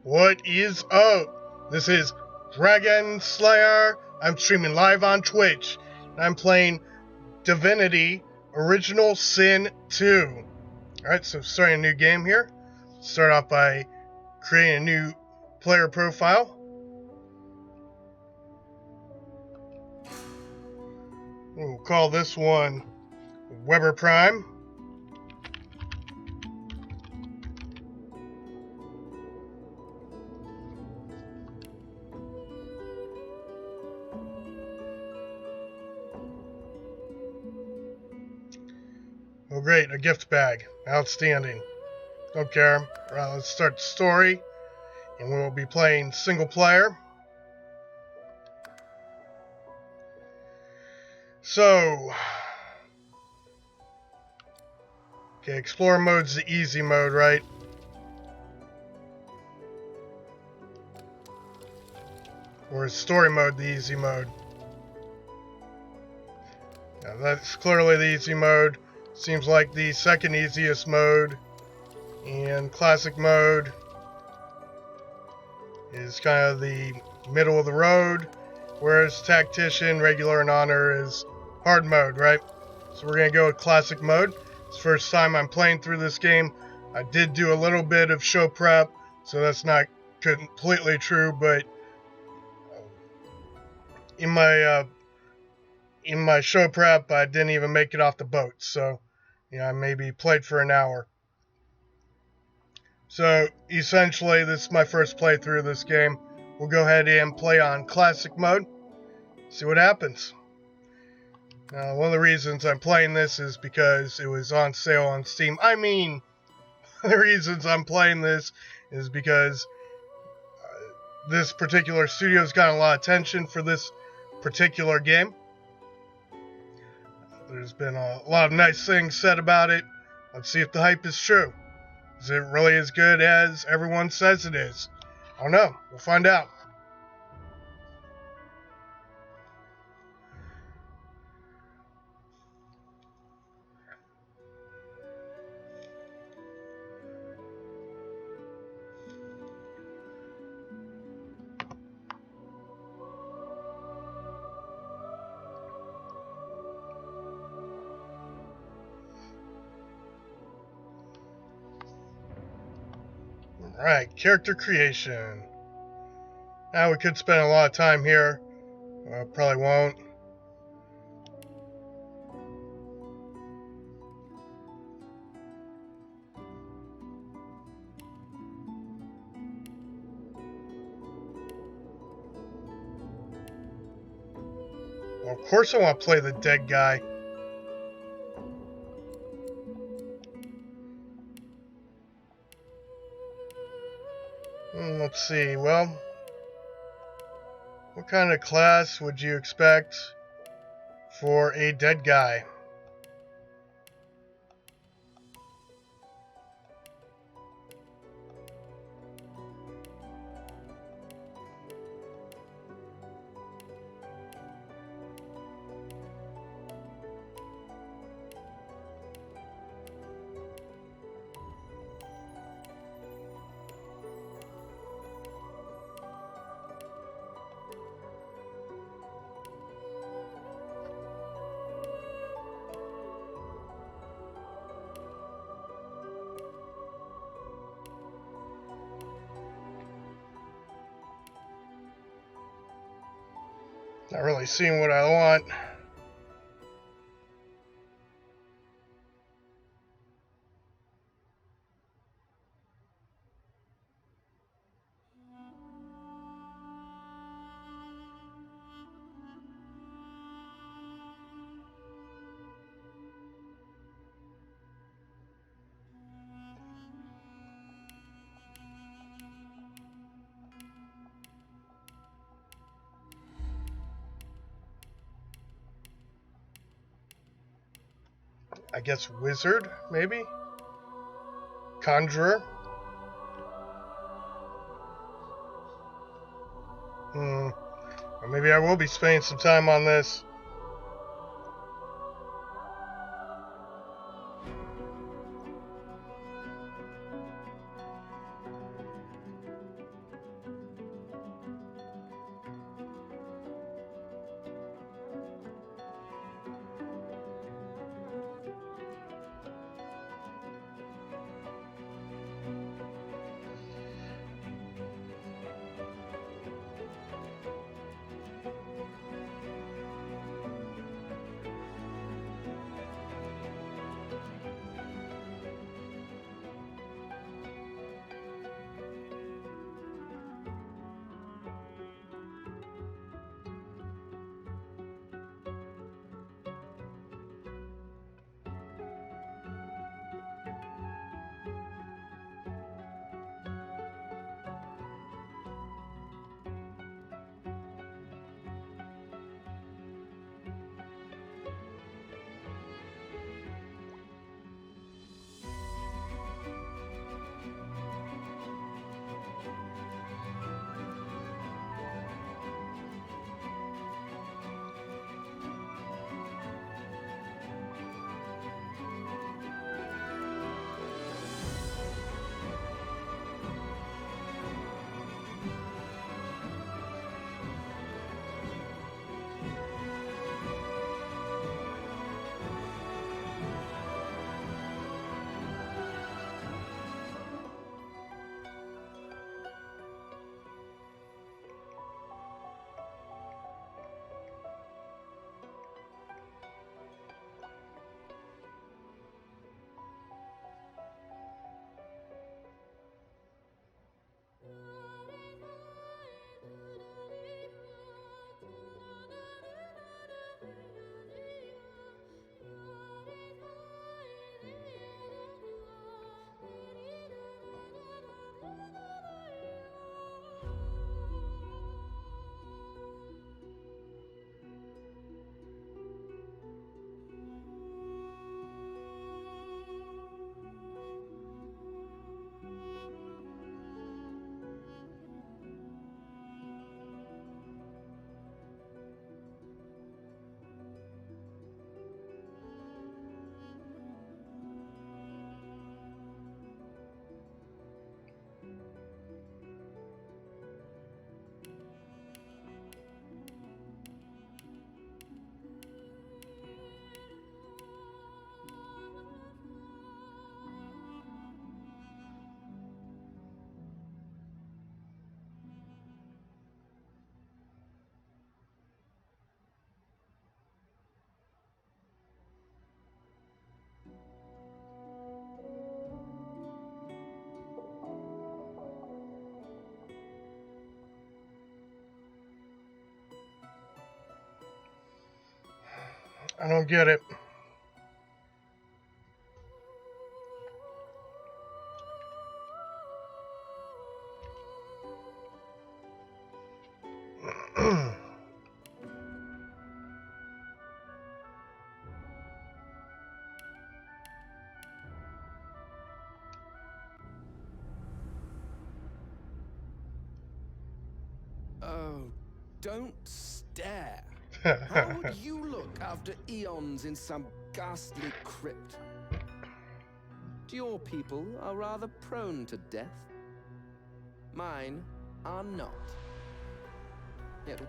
What is up? This is Dragon Slayer. I'm streaming live on Twitch. And I'm playing Divinity Original Sin 2. Alright, so starting a new game here. Start off by creating a new player profile. We'll call this one Weber Prime. Oh great, a gift bag. Outstanding. Don't care. Alright, let's start the story. And we will be playing single player. So, okay, Explorer mode's the easy mode, right? Or is story mode the easy mode? Now that's clearly the easy mode. Seems like the second easiest mode. And classic mode is kind of the middle of the road. Whereas tactician, regular, and honor is hard mode, right? So we're going to go with classic mode. It's the first time I'm playing through this game. I did do a little bit of show prep, so that's not completely true, but in my show prep, I didn't even make it off the boat, so I maybe played for an hour. So essentially, this is my first playthrough of this game. We'll go ahead and play on classic mode, see what happens. One of the reasons I'm playing this is because it was on sale on Steam. The reasons I'm playing this is because this particular studio's gotten a lot of attention for this particular game. There's been a lot of nice things said about it. Let's see if the hype is true. Is it really as good as everyone says it is? I don't know. We'll find out. Alright, character creation. Now we could spend a lot of time here. Probably won't. Well, of course I want to play the dead guy. Let's see, well, what kind of class would you expect for a dead guy? Not really seeing what I want. I guess wizard, maybe? Conjurer? Or maybe I will be spending some time on this. I don't get it. Oh, don't stare. How would you look after eons in some ghastly crypt? Your people are rather prone to death. Mine are not. Yet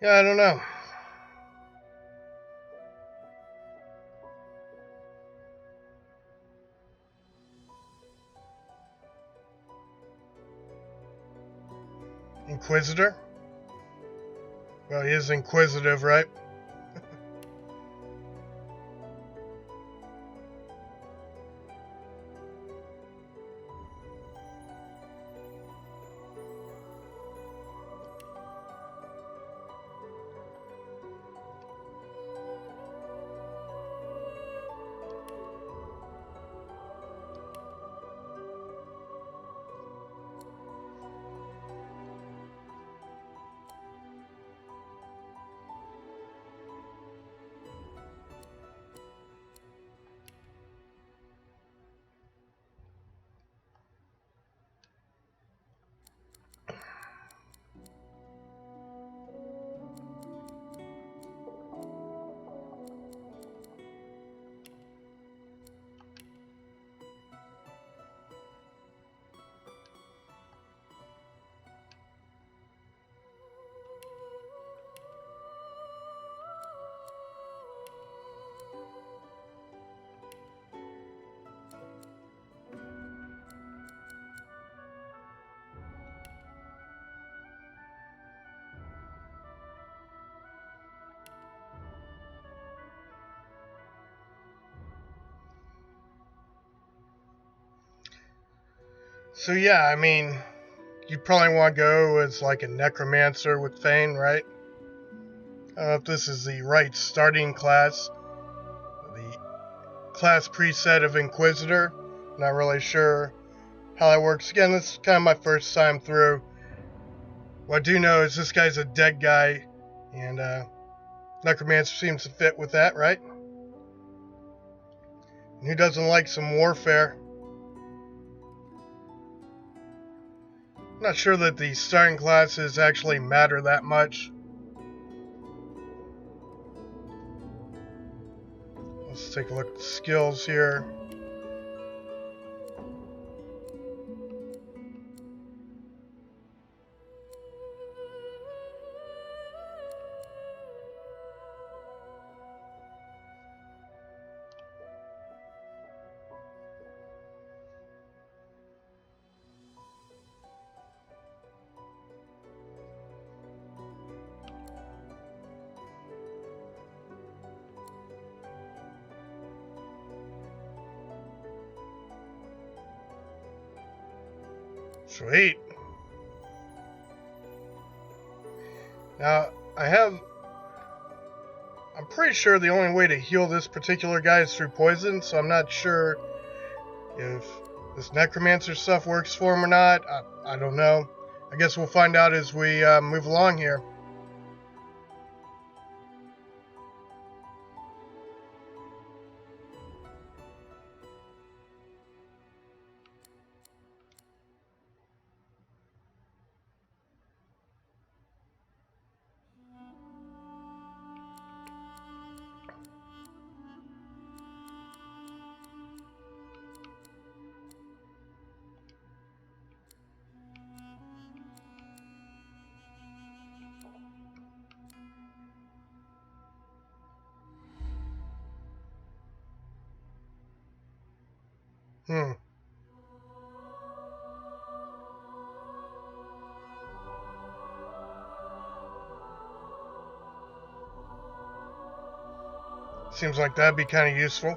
Yeah, I don't know. Inquisitor? Well, he is inquisitive, right? So yeah, I mean, you'd probably want to go as like a necromancer with Fane, right? I don't know if this is the right starting class. The class preset of Inquisitor. Not really sure how that works. Again, this is kind of my first time through. What I do know is this guy's a dead guy, and Necromancer seems to fit with that, right? And who doesn't like some warfare? I'm not sure that the starting classes actually matter that much. Let's take a look at the skills here. Sweet. Now, I'm pretty sure the only way to heal this particular guy is through poison, so I'm not sure if this necromancer stuff works for him or not. I don't know. I guess we'll find out as we move along here. Hmm. Seems like that'd be kind of useful.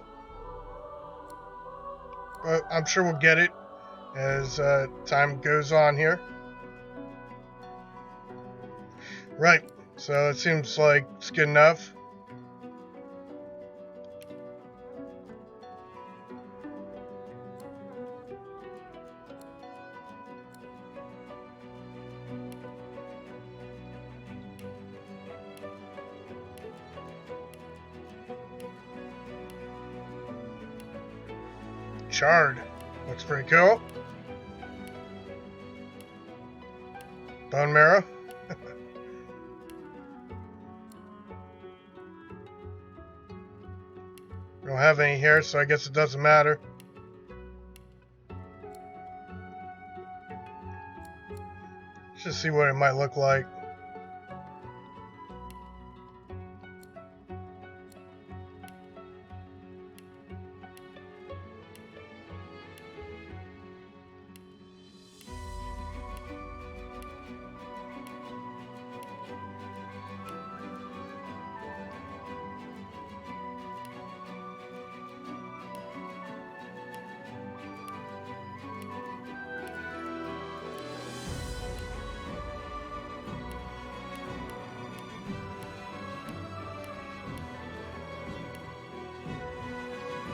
But I'm sure we'll get it as time goes on here. Right. So it seems like it's good enough. Charred. Looks pretty cool. Bone marrow. We don't have any here, so I guess it doesn't matter. Let's just see what it might look like.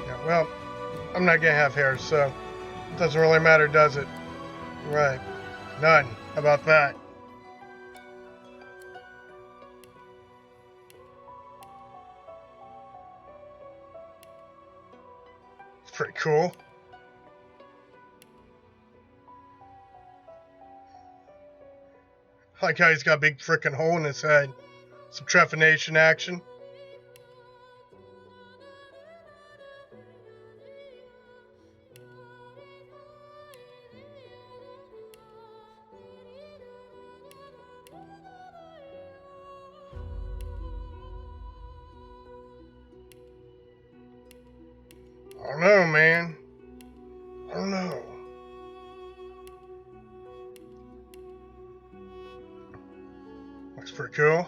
Yeah, well, I'm not gonna have hair, so it doesn't really matter, does it? Right. None. How about that? It's pretty cool. I like how he's got a big freaking hole in his head. Some trephination action. I don't know, man. I don't know. Looks pretty cool.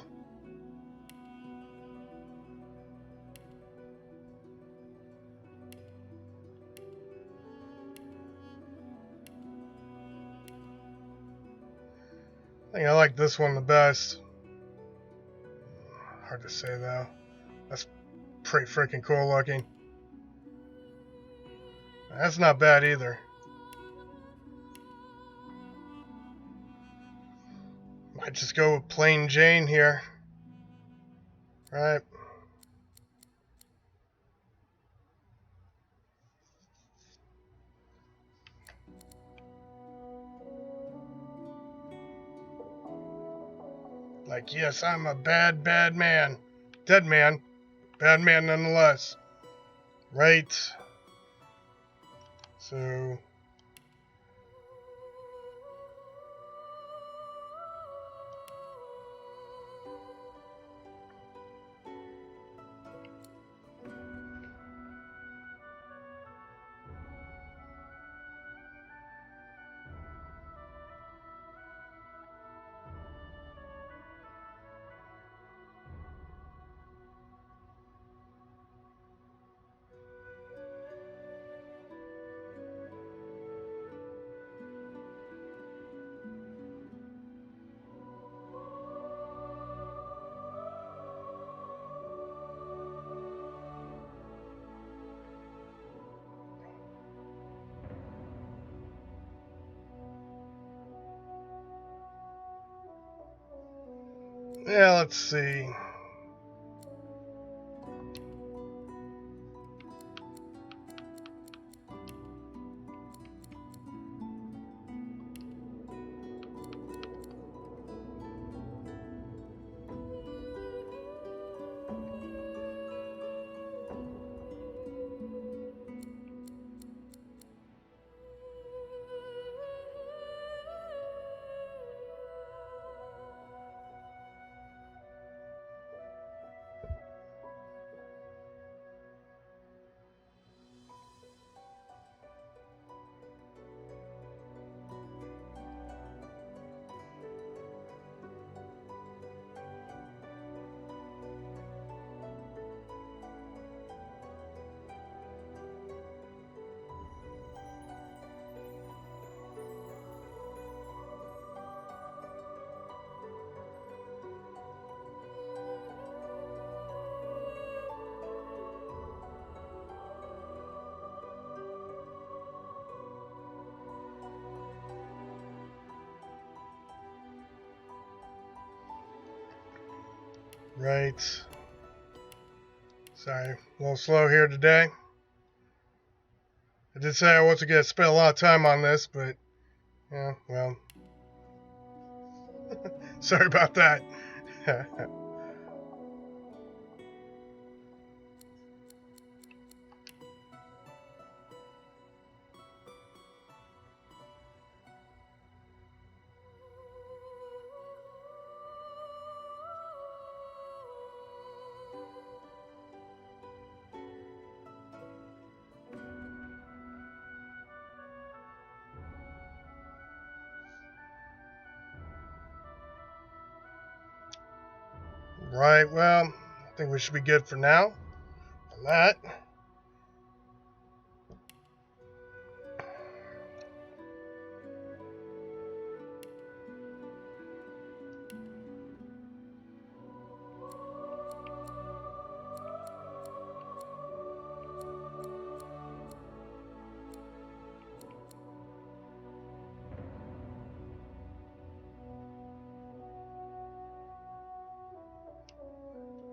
I think I like this one the best. Hard to say though. That's pretty freaking cool looking. That's not bad either. Might just go with plain Jane here. Right. Like, yes, I'm a bad, bad man. Dead man. Bad man nonetheless. Right. So, yeah, let's see. Right. Sorry, a little slow here today. I did say I wasn't going to spend a lot of time on this, but, yeah, well. Sorry about that. Right, well, I think we should be good for now on that.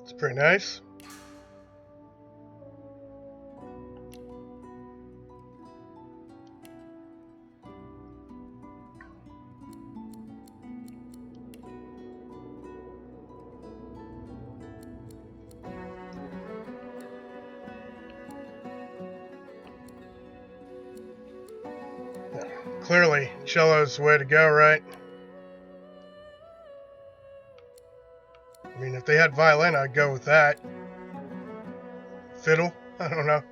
It's pretty nice. Clearly, cello's the way to go, right? I mean, if they had violin, I'd go with that. Fiddle? I don't know.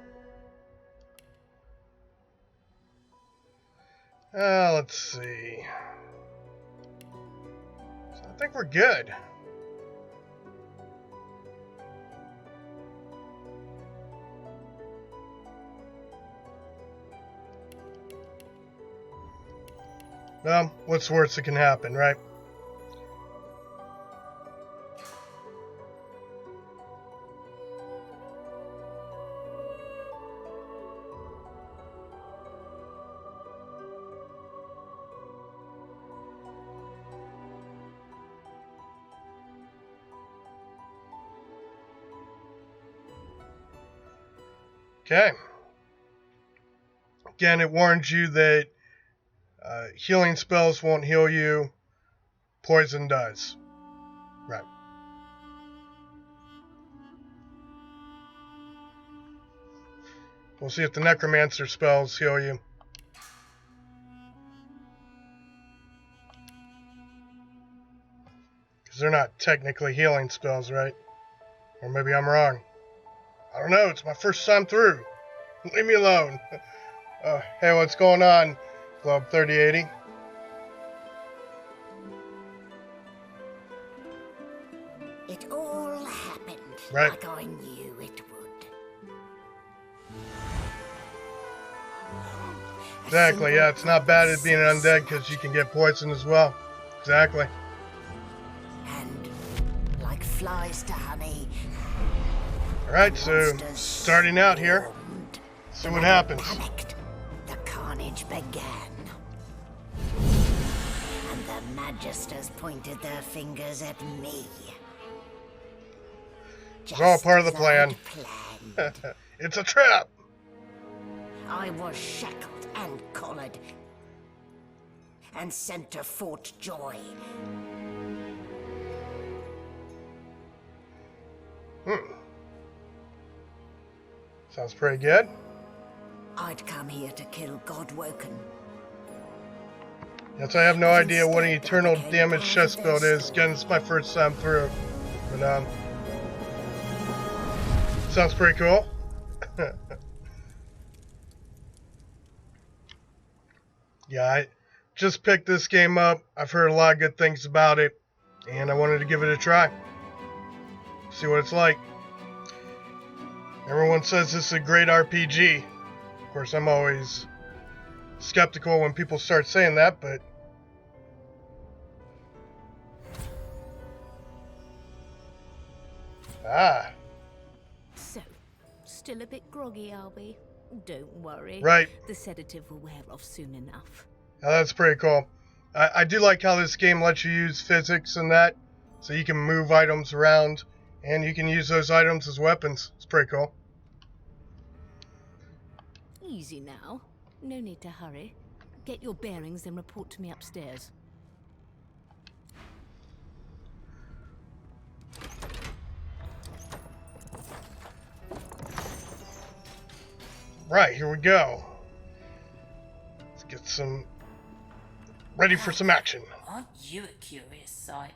Let's see. So I think we're good. Well, what's the worst that can happen, right? Okay. Again, it warns you that healing spells won't heal you. Poison does. Right. We'll see if the necromancer spells heal you. Because they're not technically healing spells, right? Or maybe I'm wrong. I don't know. It's my first time through. Leave me alone. Hey, what's going on, Globe 3080? It all happened Right. like I knew it would. Exactly, yeah, it's not bad at being an undead because you can get poisoned as well. Exactly. And like flies to honey. Alright, so starting out here, Swarmed. see what happens. Panicked. The carnage began. And the Magisters pointed their fingers at me. It's all part of the Just plan. as I'd planned. It's a trap! I was shackled and collared and sent to Fort Joy. Sounds pretty good. I'd come here to kill Godwoken. Yes, I have no idea what an eternal damage chest build is. Again, it's my first time through. But, sounds pretty cool. Yeah, I just picked this game up. I've heard a lot of good things about it, and I wanted to give it a try. See what it's like. Everyone says this is a great RPG. Of course, I'm always skeptical when people start saying that, but... Ah, So, still a bit groggy, are we? Don't worry. right. The sedative will wear off soon enough. Now that's pretty cool. I do like how this game lets you use physics and that, so you can move items around And you can use those items as weapons. It's pretty cool. Easy now. No need to hurry. Get your bearings and report to me upstairs. Right, here we go. Let's get some... ready for some action. Aren't you a curious sight?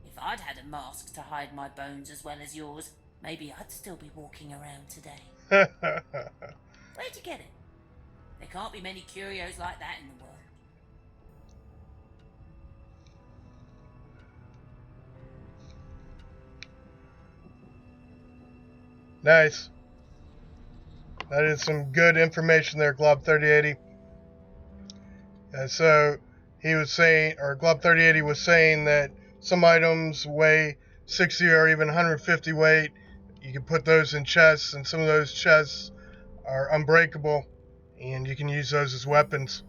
If I'd had a mask to hide my bones as well as yours, maybe I'd still be walking around today. Where'd you get it? There can't be many curios like that in the world. Nice. That is some good information there, Glob 3080. So he was saying, or Glob 3080 was saying that some items weigh 60 or even 150 weight. You can put those in chests, and some of those chests are unbreakable, and you can use those as weapons.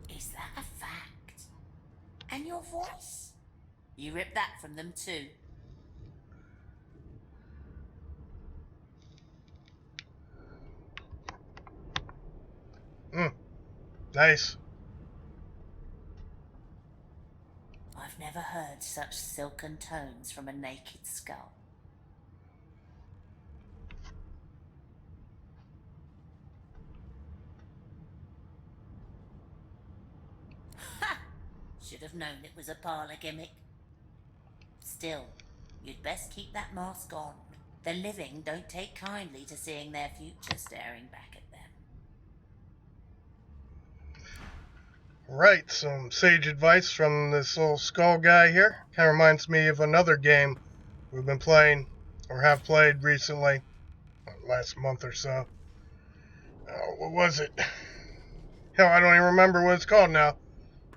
Is that a fact? And your voice? You ripped that from them too. Nice. I've never heard such silken tones from a naked skull. Ha! Should have known it was a parlour gimmick. Still, you'd best keep that mask on. The living don't take kindly to seeing their future staring back at them. Right, some sage advice from this little skull guy here. Kind of reminds me of another game we've been playing, or have played recently, last month or so. What was it? Hell, I don't even remember what it's called now.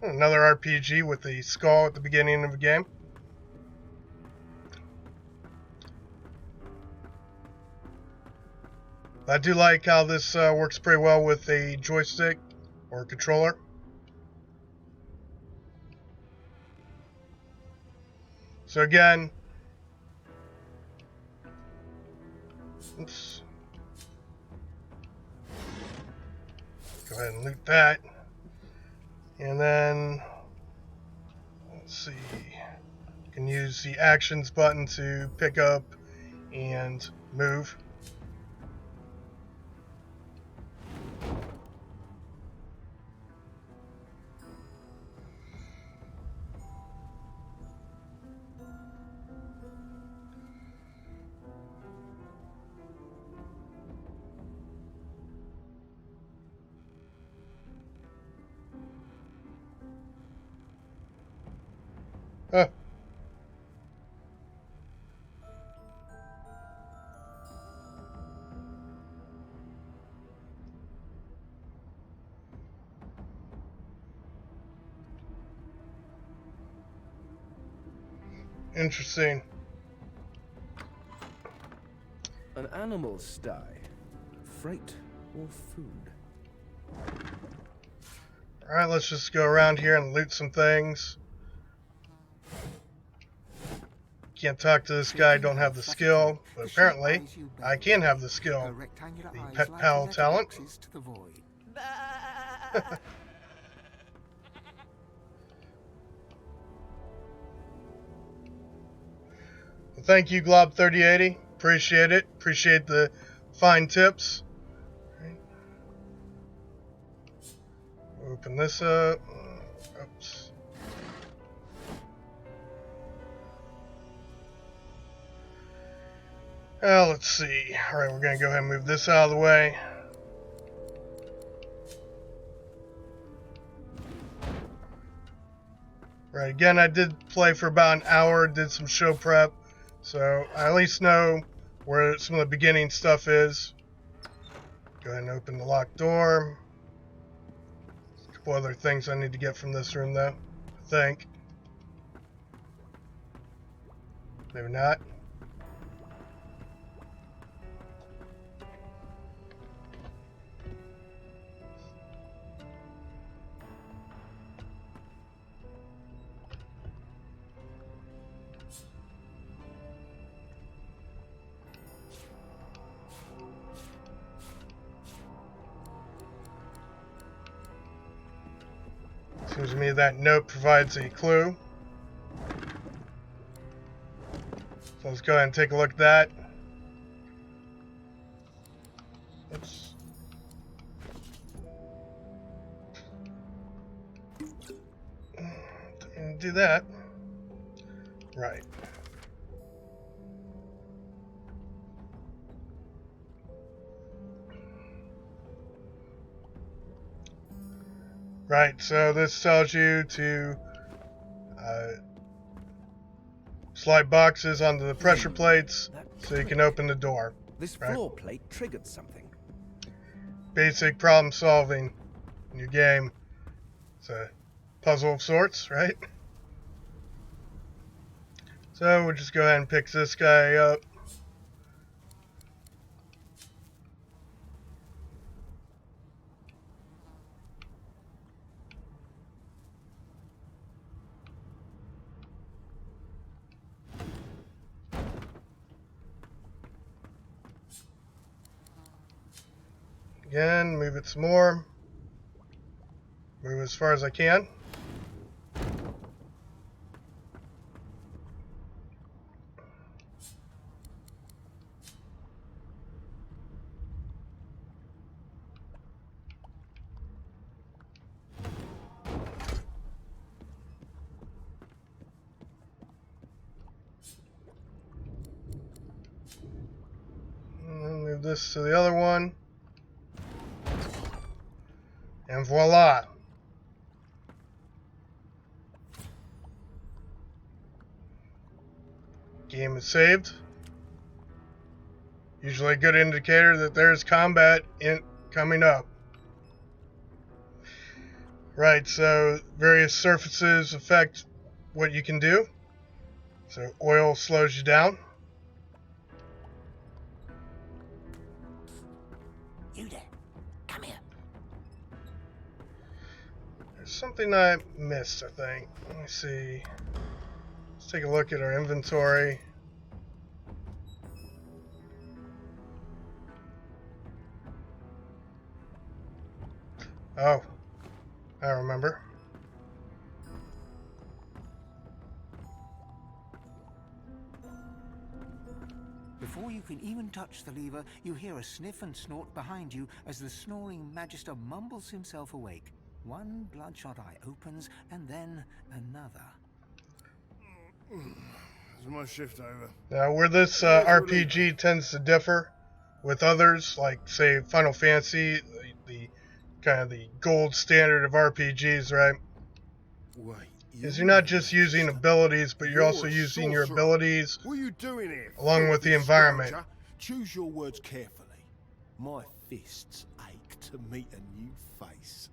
Another RPG with the skull at the beginning of the game. I do like how this works pretty well with a joystick or controller. So again, oops. Go ahead and loot that. And then, let's see, you can use the actions button to pick up and move. Huh. Interesting. An animal sty. Freight or food? Alright, let's just go around here and loot some things. Can't talk to this guy, don't have the skill, but apparently I can have the skill. The Pet Pal talent. Well, thank you, Glob 3080. Appreciate it. Appreciate the fine tips. Open this up. Oops. Let's see. Alright, we're going to go ahead and move this out of the way. Right, again, I did play for about an hour, did some show prep, so I at least know where some of the beginning stuff is. Go ahead and open the locked door. A couple other things I need to get from this room, though, I think. Maybe not. Seems to me that note provides a clue. So let's go ahead and take a look at that. Oops. Didn't do that. Right. Right, so this tells you to slide boxes onto the pressure plates so you can open the door. This Right. floor plate triggered something. Basic problem solving in your game. It's a puzzle of sorts, right? So we'll just go ahead and pick this guy up. Again, move it some more. Move as far as I can. And move this to the other one. And voila. Game is saved. Usually a good indicator that there's combat coming up. Right, so various surfaces affect what you can do. So oil slows you down. You there. Come here. There's something I missed, I think. Let me see. Let's take a look at our inventory. Oh, I remember. Before you can even touch the lever, you hear a sniff and snort behind you as the snoring Magister mumbles himself awake. One bloodshot eye opens, and then another. Is my shift over? Now, where this RPG tends to differ with others, like, say, Final Fantasy, the kind of the gold standard of RPGs, right? Wait, Is you're not just using abilities, but you're also using your abilities What are you doing here? along with the filthy environment. stranger? Choose your words carefully. My fists ache to meet a new face.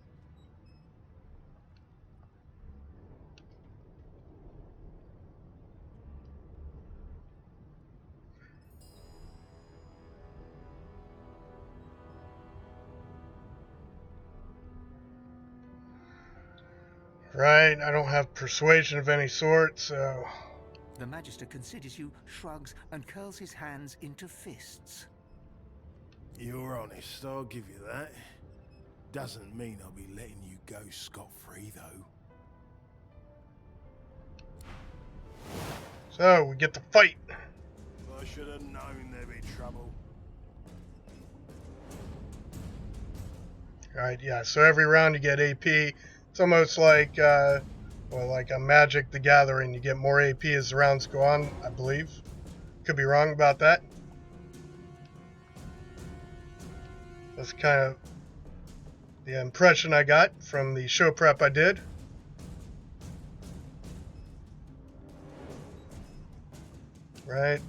Right, I don't have persuasion of any sort, so... The Magister considers you, shrugs, and curls his hands into fists. You're honest, I'll give you that. Doesn't mean I'll be letting you go scot-free, though. So, we get to fight. I should have known there'd be trouble. Right, yeah, so every round you get AP. It's almost like, well, like a Magic the Gathering. You get more AP as the rounds go on, I believe. Could be wrong about that. That's kind of the impression I got from the show prep I did. Right.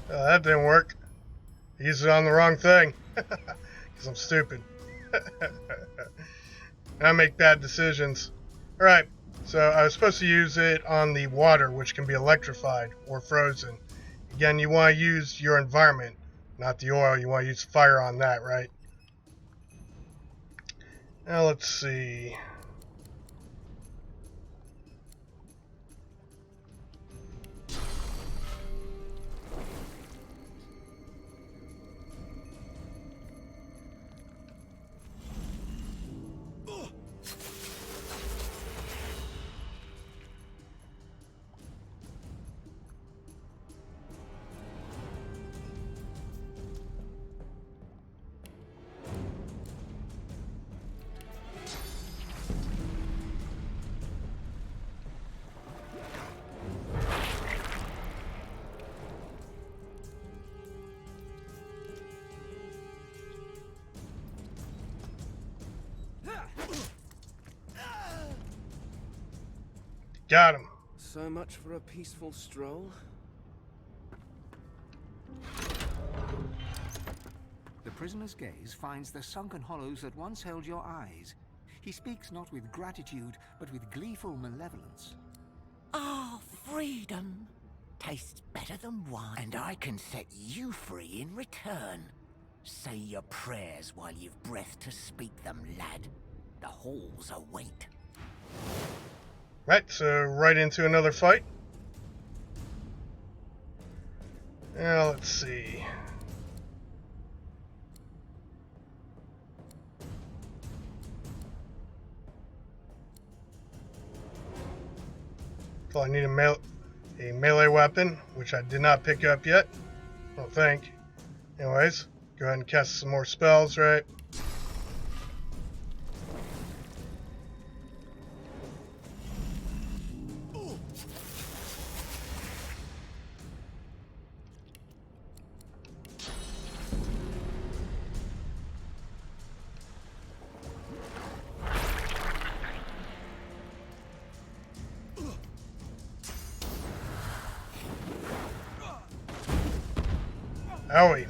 That didn't work. I used it on the wrong thing. Because I'm stupid. And I make bad decisions. Alright, so I was supposed to use it on the water, which can be electrified or frozen. Again, you want to use your environment, not the oil. You want to use fire on that, right? Now let's see. Got him. So much for a peaceful stroll. The prisoner's gaze finds the sunken hollows that once held your eyes. He speaks not with gratitude, but with gleeful malevolence. Ah, freedom! Tastes better than wine, and I can set you free in return. Say your prayers while you've breath to speak them, lad. The halls await. Right, so right into another fight. Now let's see. So I need a melee weapon, which I did not pick up yet. I don't think. Anyways, go ahead and cast some more spells, right? Owie.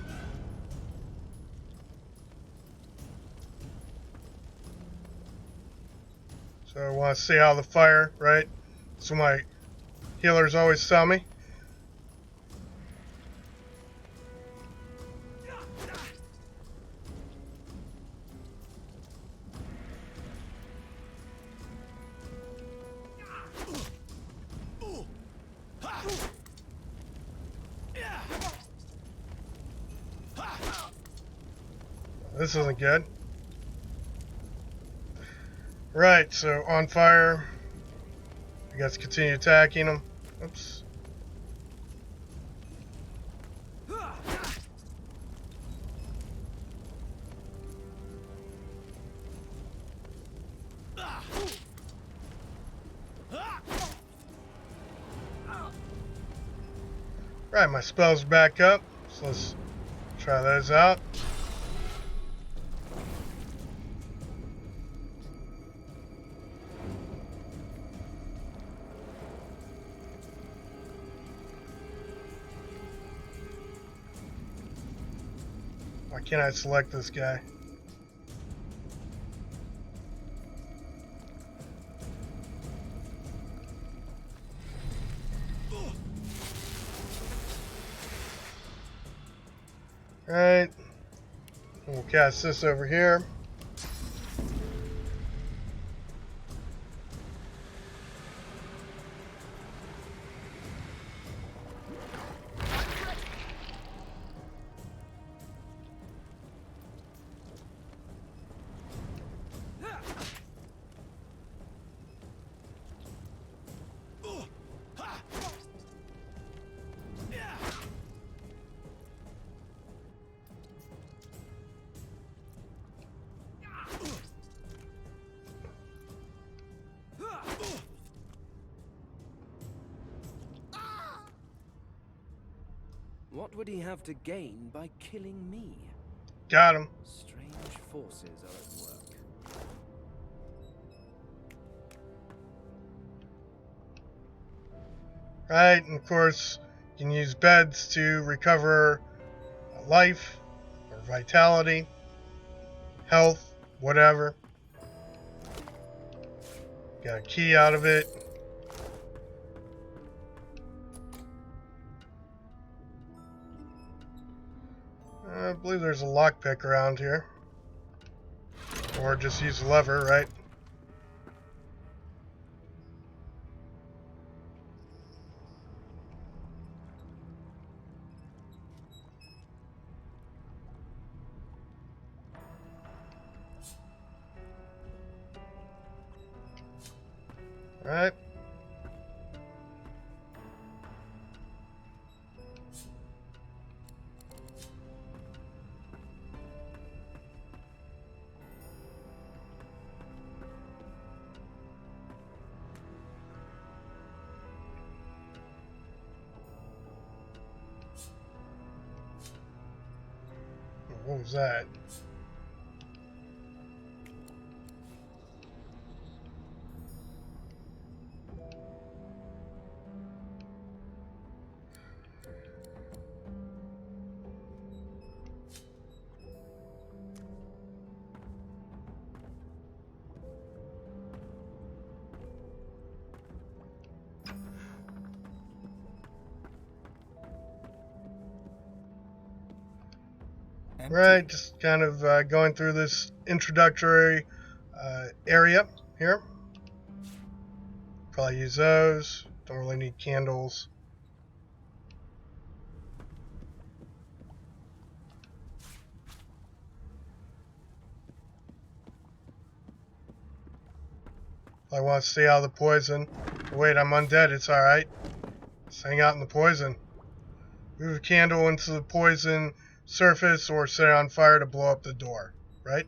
So I want to see how the fire, right? So my healers always tell me. This isn't good. Right, so on fire. I guess continue attacking them. Oops. Right, my spells are back up. So let's try those out. Why can't I select this guy? Right. We'll cast this over here. What would he have to gain by killing me? Got him. Strange forces are at work. Right, and of course, You can use beds to recover life or vitality, health, whatever. Got a key out of it. I believe there's a lockpick around here. Or just use the lever, right? Right. What was that? Empty. Right, just kind of going through this introductory area here. Probably use those. Don't really need candles. I want to stay out of the poison. Wait, I'm undead. It's alright. Just hang out in the poison. Move a candle into the poison surface or set it on fire to blow up the door. Right?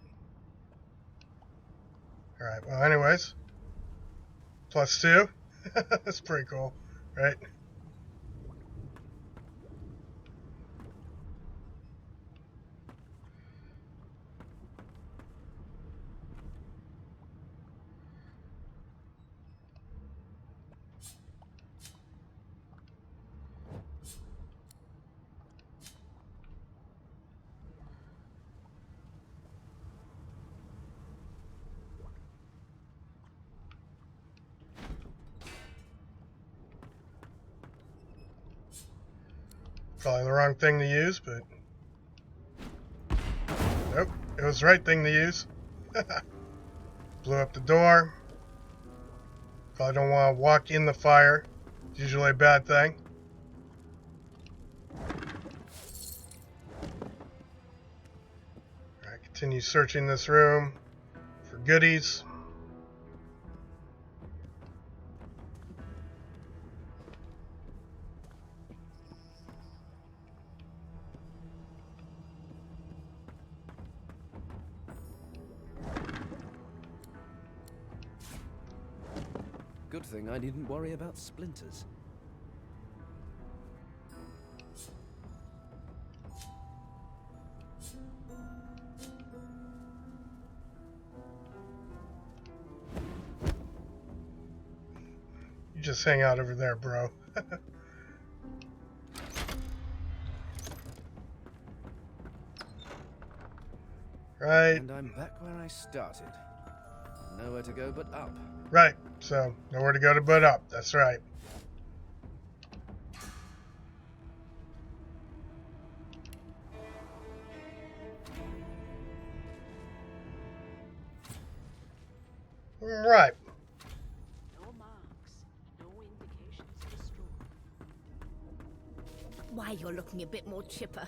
Alright, well, anyways. +2. That's pretty cool. Right? Probably the wrong thing to use, but nope, it was the right thing to use. Blew up the door. Probably don't want to walk in the fire. It's usually a bad thing. Alright, continue searching this room for goodies. Good thing I needn't worry about splinters. You just hang out over there, bro. Right. And I'm back where I started. Nowhere to go but up. Right. So, nowhere to go but up. That's right. Right. No marks, no indications of a straw. Why, you're looking a bit more chipper.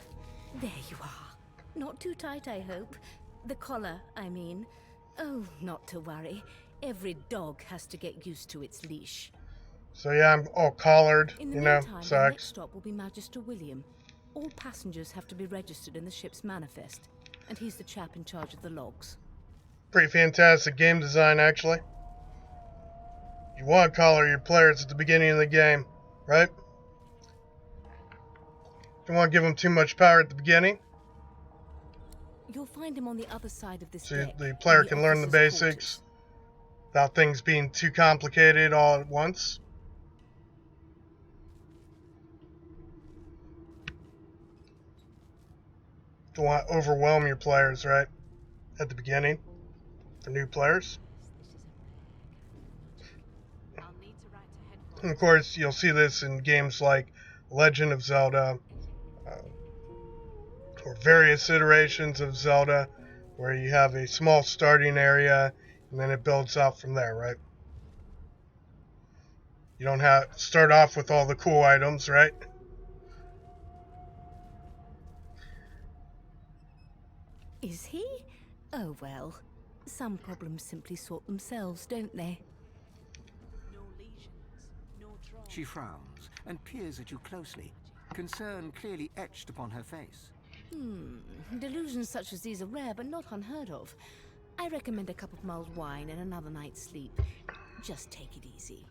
There you are. Not too tight, I hope. The collar, I mean. Oh, not to worry. Every dog has to get used to its leash. So yeah, I'm all collared, In the you know, meantime, the next sucks. stop will be Magister William. All passengers have to be registered in the ship's manifest, and he's the chap in charge of the logs. Pretty fantastic game design, actually. You want to collar your players at the beginning of the game, right? Don't want to give them too much power at the beginning, You'll find him on the other side of this so deck, the in player can learn the officers' basics quarters. without things being too complicated all at once. Don't want to overwhelm your players, right? At the beginning, for new players. And of course, you'll see this in games like Legend of Zelda, or various iterations of Zelda, where you have a small starting area, and then it builds out from there, right? You don't have to start off with all the cool items, right? Is he? Oh well. Some problems simply sort themselves, don't they? She frowns and peers at you closely, concern clearly etched upon her face. Delusions such as these are rare, but not unheard of. I recommend a cup of mulled wine and another night's sleep. Just take it easy.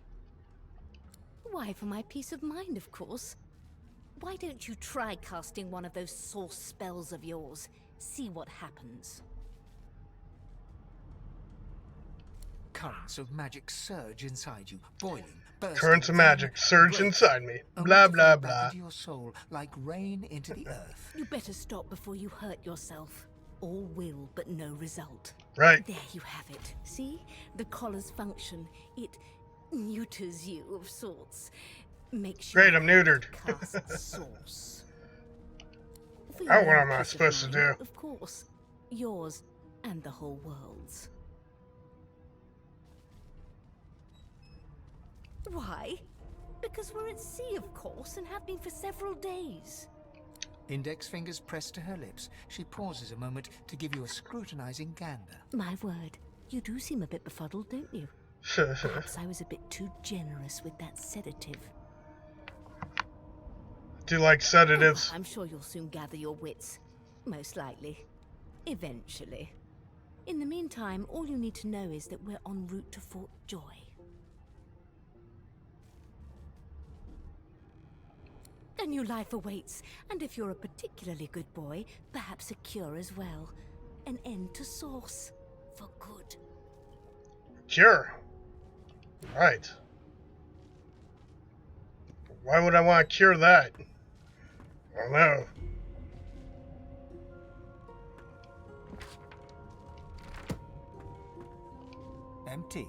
Why, for my peace of mind, of course. Why don't you try casting one of those source spells of yours? See what happens. Currents of magic surge inside you, boiling, bursting. Currents of magic surge inside me. Blah, blah, blah. Into your soul like rain into the earth. You better stop before you hurt yourself. All will, but no result. Right. There you have it. See? The collar's function. It neuters you of sorts. Makes you Great, I'm neutered. cast source. For Now your what own am I peace of supposed to mind, do? Of course. Yours and the whole world's. Why? Because we're at sea, of course, and have been for several days. Index fingers pressed to her lips, she pauses a moment to give you a scrutinizing gander. My word, you do seem a bit befuddled, don't you? Perhaps I was a bit too generous with that sedative. Do you like sedatives? I'm sure you'll soon gather your wits. Most likely. Eventually. In the meantime, all you need to know is that we're en route to Fort Joy. A new life awaits, and if you're a particularly good boy, perhaps a cure as well. An end to Source. For good. Cure. Right. Why would I want to cure that? I don't know. Empty.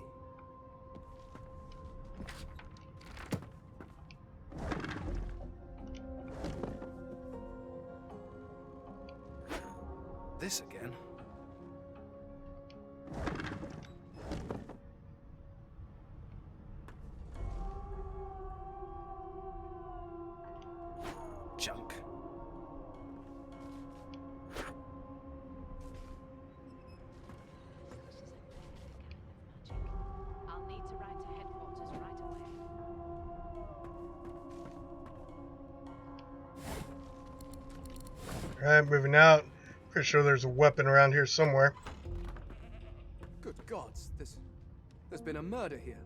This again? Junk. I'll need to write to headquarters right away. Alright, moving out. Pretty sure there's a weapon around here somewhere. Good gods, there's been a murder here.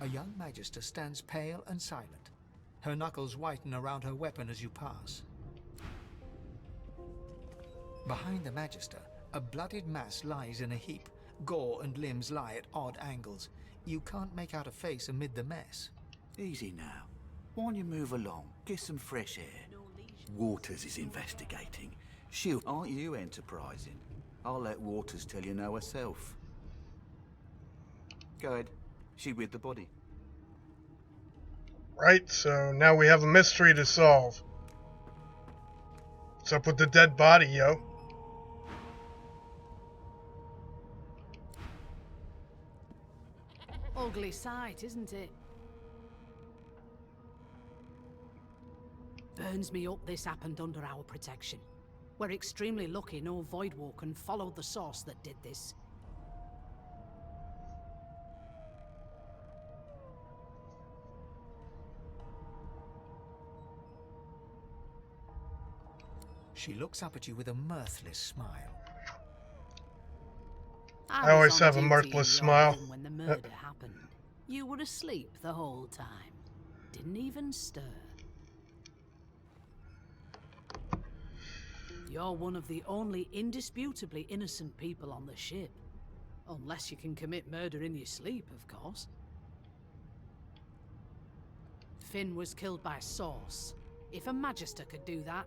A young magister stands pale and silent. Her knuckles whiten around her weapon as you pass. Behind the magister, a bloodied mass lies in a heap. Gore and limbs lie at odd angles. You can't make out a face amid the mess. Easy now. Why don't you move along? Get some fresh air. Waters is investigating. She'll... Aren't you enterprising? I'll let Waters tell you now herself. Go ahead. She with the body. Right, so now we have a mystery to solve. What's up with the dead body, yo? Ugly sight, isn't it? Burns me up this happened under our protection. We're extremely lucky no Voidwalker followed the source that did this. She looks up at you with a mirthless smile. I always was on have a duty mirthless in your smile. room when the murder happened. You were asleep the whole time. Didn't even stir. You're one of the only indisputably innocent people on the ship. Unless you can commit murder in your sleep, of course. Finn was killed by Source. If a Magister could do that,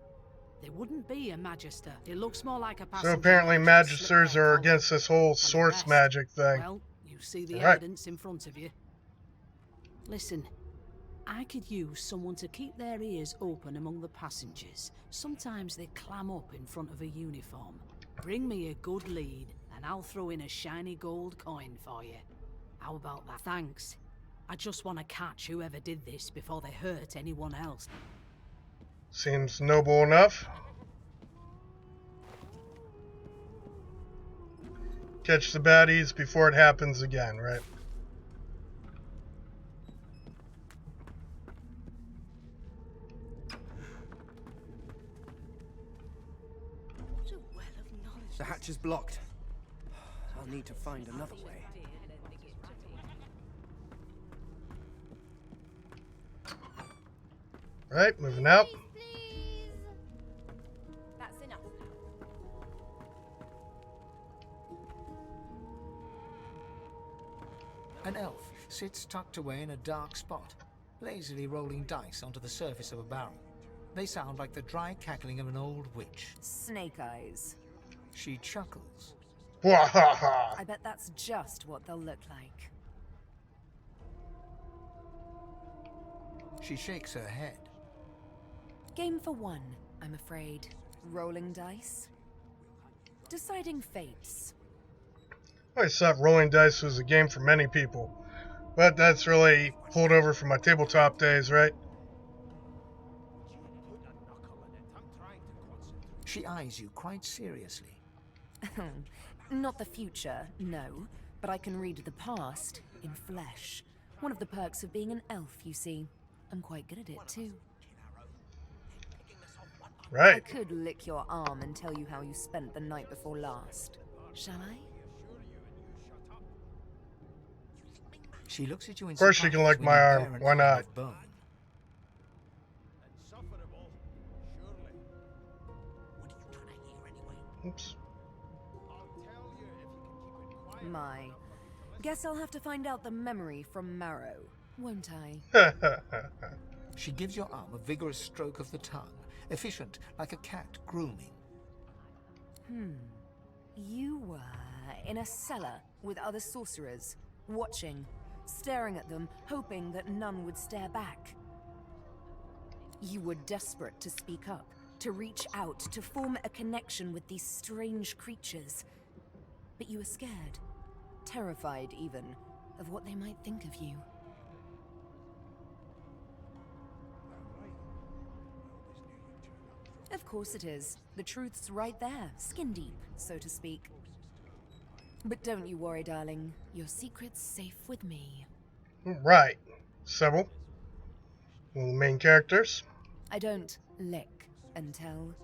There wouldn't be a Magister. It looks more like a So passenger apparently managed to slip Magisters their are collar. against this whole And the source rest, magic thing. Well, you see the Right. evidence in front of you. Listen, I could use someone to keep their ears open among the passengers. Sometimes they clam up in front of a uniform. Bring me a good lead, and I'll throw in a shiny gold coin for you. How about that? Thanks. I just want to catch whoever did this before they hurt anyone else. Seems noble enough. Catch the baddies before it happens again, right? What a well of knowledge. The hatch is blocked. I'll need to find another way. Right, moving out. That's enough. An elf sits tucked away in a dark spot, lazily rolling dice onto the surface of a barrel. They sound like the dry cackling of an old witch. Snake eyes. She chuckles. Wahaha! I bet that's just what they'll look like. She shakes her head. Game for one, I'm afraid. Rolling dice. Deciding fates. I always thought rolling dice was a game for many people, but that's really pulled over from my tabletop days, right? She eyes you quite seriously. Not the future, no. But I can read the past in flesh. One of the perks of being an elf, you see. I'm quite good at it, too. I Right. could lick your arm and tell you how you spent the night before last. Shall I? She looks at you in Of course she can surprise lick when my you arm. bare an Why arm not? of bone. Oops. My. Guess I'll have to find out the memory from Marrow, won't I? She gives your arm a vigorous stroke of the tongue, efficient like a cat grooming. You were in a cellar with other sorcerers, watching, staring at them, hoping that none would stare back. You were desperate to speak up, to reach out, to form a connection with these strange creatures. But you were scared, terrified even, of what they might think of you. Of course it is. The truth's right there, skin deep, so to speak. But don't you worry, darling. Your secret's safe with me. Right. Sybil, one of the main characters. I don't lick and tell.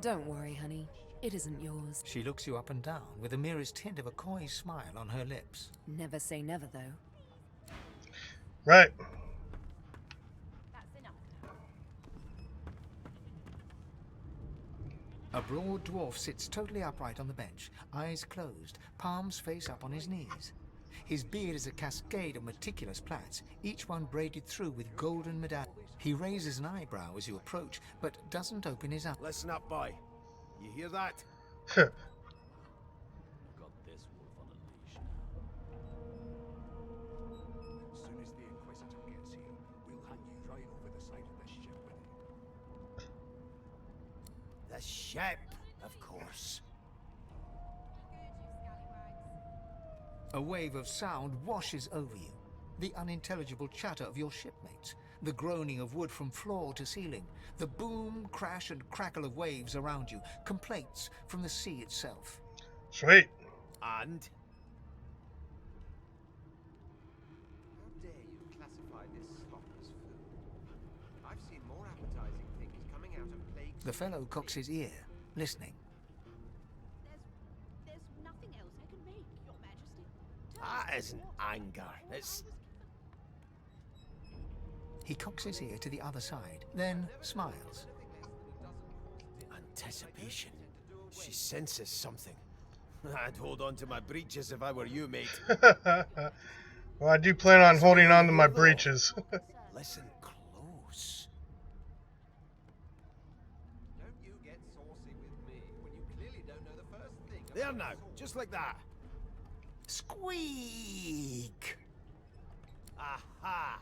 Don't worry, honey. It isn't yours. She looks you up and down with the merest hint of a coy smile on her lips. Never say never, though. Right. That's enough. A broad dwarf sits totally upright on the bench, eyes closed, palms face up on his knees. His beard is a cascade of meticulous plaits, each one braided through with golden medallions. He raises an eyebrow as you approach, but doesn't open his eyes. Listen up, boy. You hear that? Got this wolf on a leash now. As soon as the Inquisitor gets here, we'll hang you right over the side of the ship with him. The ship, of course. A wave of sound washes over you. The unintelligible chatter of your shipmates, the groaning of wood from floor to ceiling, the boom, crash, and crackle of waves around you, complaints from the sea itself. Sweet. And? How dare you classify this slop as food? I've seen more appetizing things coming out of plagues. The fellow cocks his ear, listening. There's nothing else I can make, Your Majesty. That isn't anger. It's... He cocks his ear to the other side, then smiles. anticipation. She senses something. I'd hold on to my breeches if I were you, mate. Well, I do plan on holding on to my breeches. Listen close. There now, just like that. Squeak! Aha!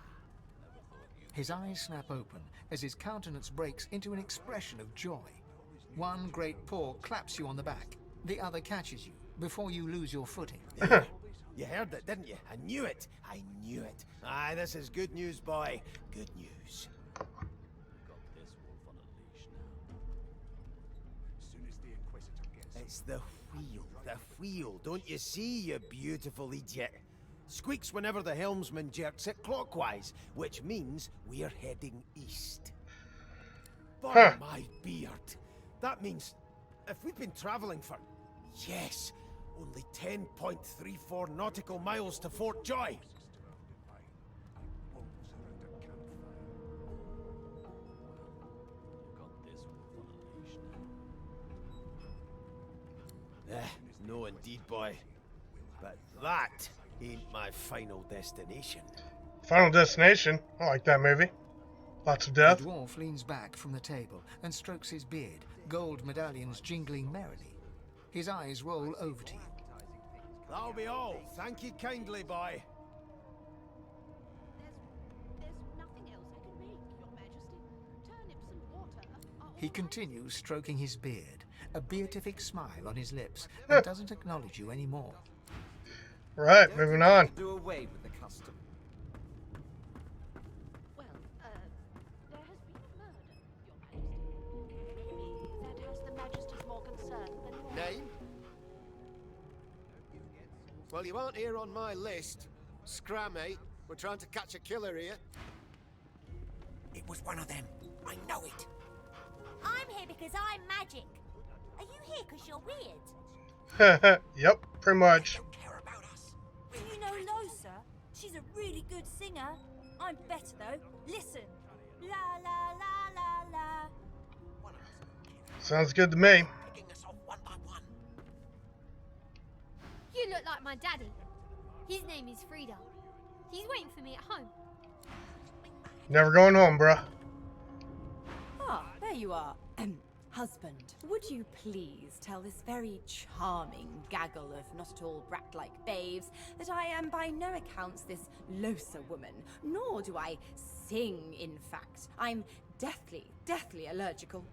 His eyes snap open as his countenance breaks into an expression of joy. One great paw claps you on the back. The other catches you before you lose your footing. You heard it, didn't you? I knew it. I knew it. Aye, this is good news, boy. Good news. Got this wolf on a leash now. As soon as the Inquisitor gets... It's the wheel. The wheel. Don't you see, you beautiful idiot? Squeaks whenever the helmsman jerks it clockwise, which means we're heading east. By my beard. That means if we've been traveling for, yes, only 10.34 nautical miles to Fort Joy. Got this wolf on a leash now. No indeed, boy. But that ain't my final destination. Final Destination? I like that movie. Lots of death. The dwarf leans back from the table and strokes his beard, gold medallions jingling merrily. His eyes roll over to you. That'll be all. Thank you kindly, boy. There's nothing else I can make, Your Majesty. Turnips and water. He continues stroking his beard, a beatific smile on his lips, and doesn't acknowledge you anymore. Right, moving on. Do away with the custom. Well, there has been a murder, Your Majesty. Maybe that has the Majesty's more concerned than your... Name? Well, you aren't here on my list. Scram, mate. We're trying to catch a killer here. It was one of them. I know it. I'm here because I'm magic. Are you here because you're weird? Yep, pretty much. Do you know Losa? She's a really good singer. I'm better though. Listen. La la la la la. Sounds good to me. You look like my daddy. His name is Frida. He's waiting for me at home. Never going home, bruh. Ah, there you are. Husband, would you please tell this very charming gaggle of not at all brat-like babes that I am by no accounts this Losa woman, nor do I sing, in fact. I'm deathly allergical.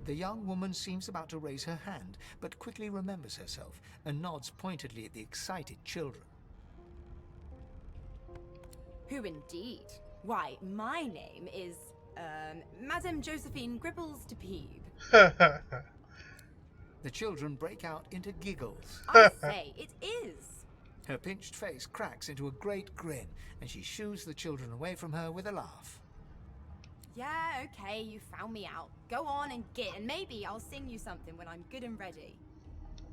The young woman seems about to raise her hand, but quickly remembers herself and nods pointedly at the excited children. Who indeed? Why, my name is, Madame Josephine Gribbles de Peeb. The children break out into giggles. I say, it is. Her pinched face cracks into a great grin, and she shoos the children away from her with a laugh. Yeah, okay, you found me out. Go on and git, and maybe I'll sing you something when I'm good and ready.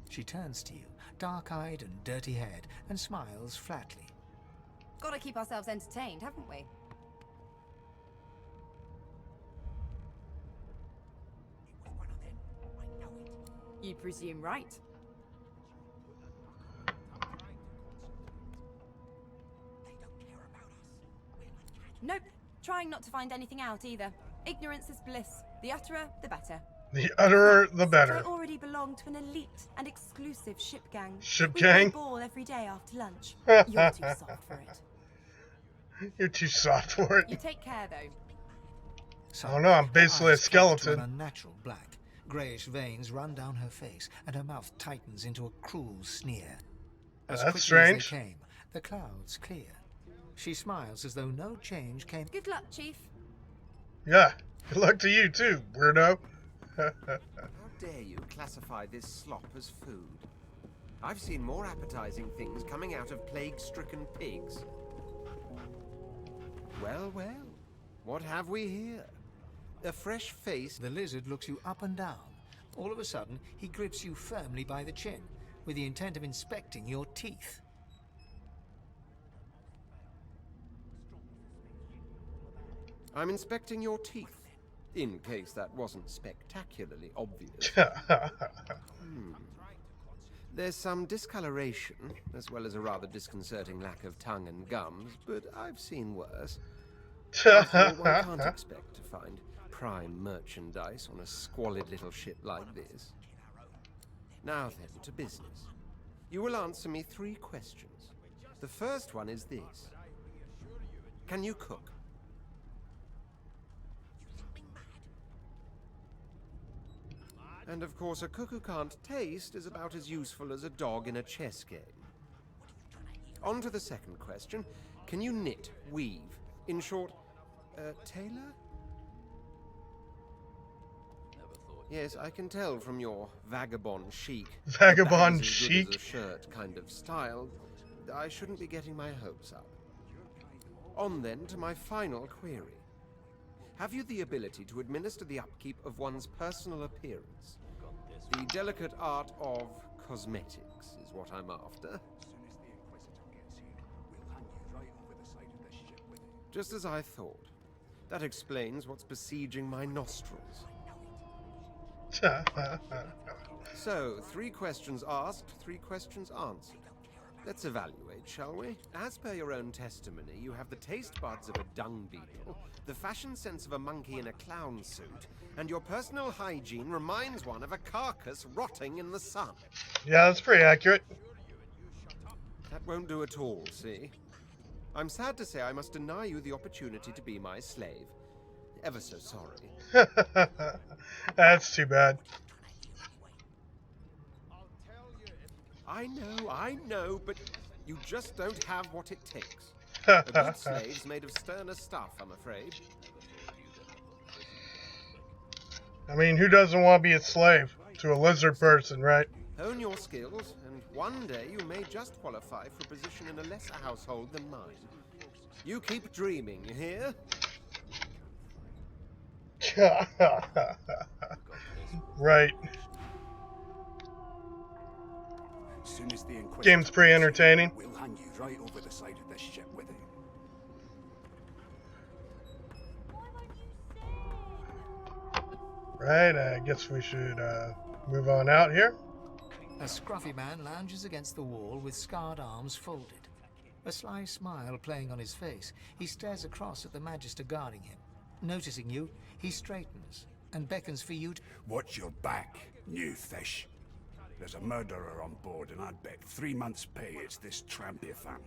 She turns to you, dark-eyed and dirty-haired, and smiles flatly. Gotta keep ourselves entertained, haven't we? You presume right. Nope. Trying not to find anything out either. Ignorance is bliss. The utterer, the better. The utterer, the better. I already belong to an elite and exclusive ship gang. Ship we gang? play ball every day after lunch. You're too soft for it. You're too soft for it. You take care, though. Oh no, I'm basically a skeleton. An unnatural black. Greyish veins run down her face, and her mouth tightens into a cruel sneer. As That's quickly strange. As they came, the clouds clear. She smiles as though no change came. Good luck, Chief. Yeah, good luck to you too, weirdo. How dare you classify this slop as food? I've seen more appetizing things coming out of plague-stricken pigs. Well, well, what have we here? A fresh face. The lizard looks you up and down. All of a sudden, he grips you firmly by the chin, with the intent of inspecting your teeth. I'm inspecting your teeth, in case that wasn't spectacularly obvious. There's some discoloration, as well as a rather disconcerting lack of tongue and gums, but I've seen worse. After all, one can't expect to find prime merchandise on a squalid little ship like this. Now then, to business. You will answer me 3 questions. The first one is this. Can you cook? And of course, a cook who can't taste is about as useful as a dog in a chess game. On to the second question. Can you knit, weave? In short, tailor? Yes, I can tell from your vagabond chic. Vagabond chic? chic? A shirt kind of style. I shouldn't be getting my hopes up. On then to my final query. Have you the ability to administer the upkeep of one's personal appearance? The delicate art of cosmetics is what I'm after. Just as I thought. That explains what's besieging my nostrils. So, 3 questions asked, 3 questions answered. Let's evaluate, shall we? As per your own testimony, you have the taste buds of a dung beetle, the fashion sense of a monkey in a clown suit, and your personal hygiene reminds one of a carcass rotting in the sun. Yeah, that's pretty accurate. That won't do at all, see? I'm sad to say I must deny you the opportunity to be my slave. Ever so sorry. That's too bad. I know, but you just don't have what it takes. A good slave's made of sterner stuff, I'm afraid. I mean, who doesn't want to be a slave to a lizard person, right? Hone your skills, and one day you may just qualify for a position in a lesser household than mine. You keep dreaming, you hear? Right. Soon as the Inquisitor Game's pretty entertaining. We'll hand you right over the side of this ship with it. Right, I guess we should move on out here. A scruffy man lounges against the wall with scarred arms folded. A sly smile playing on his face, he stares across at the Magister guarding him. Noticing you, he straightens and beckons for you to... Watch your back, new fish. There's a murderer on board, and I'd bet 3 months' pay it's this tramp you found.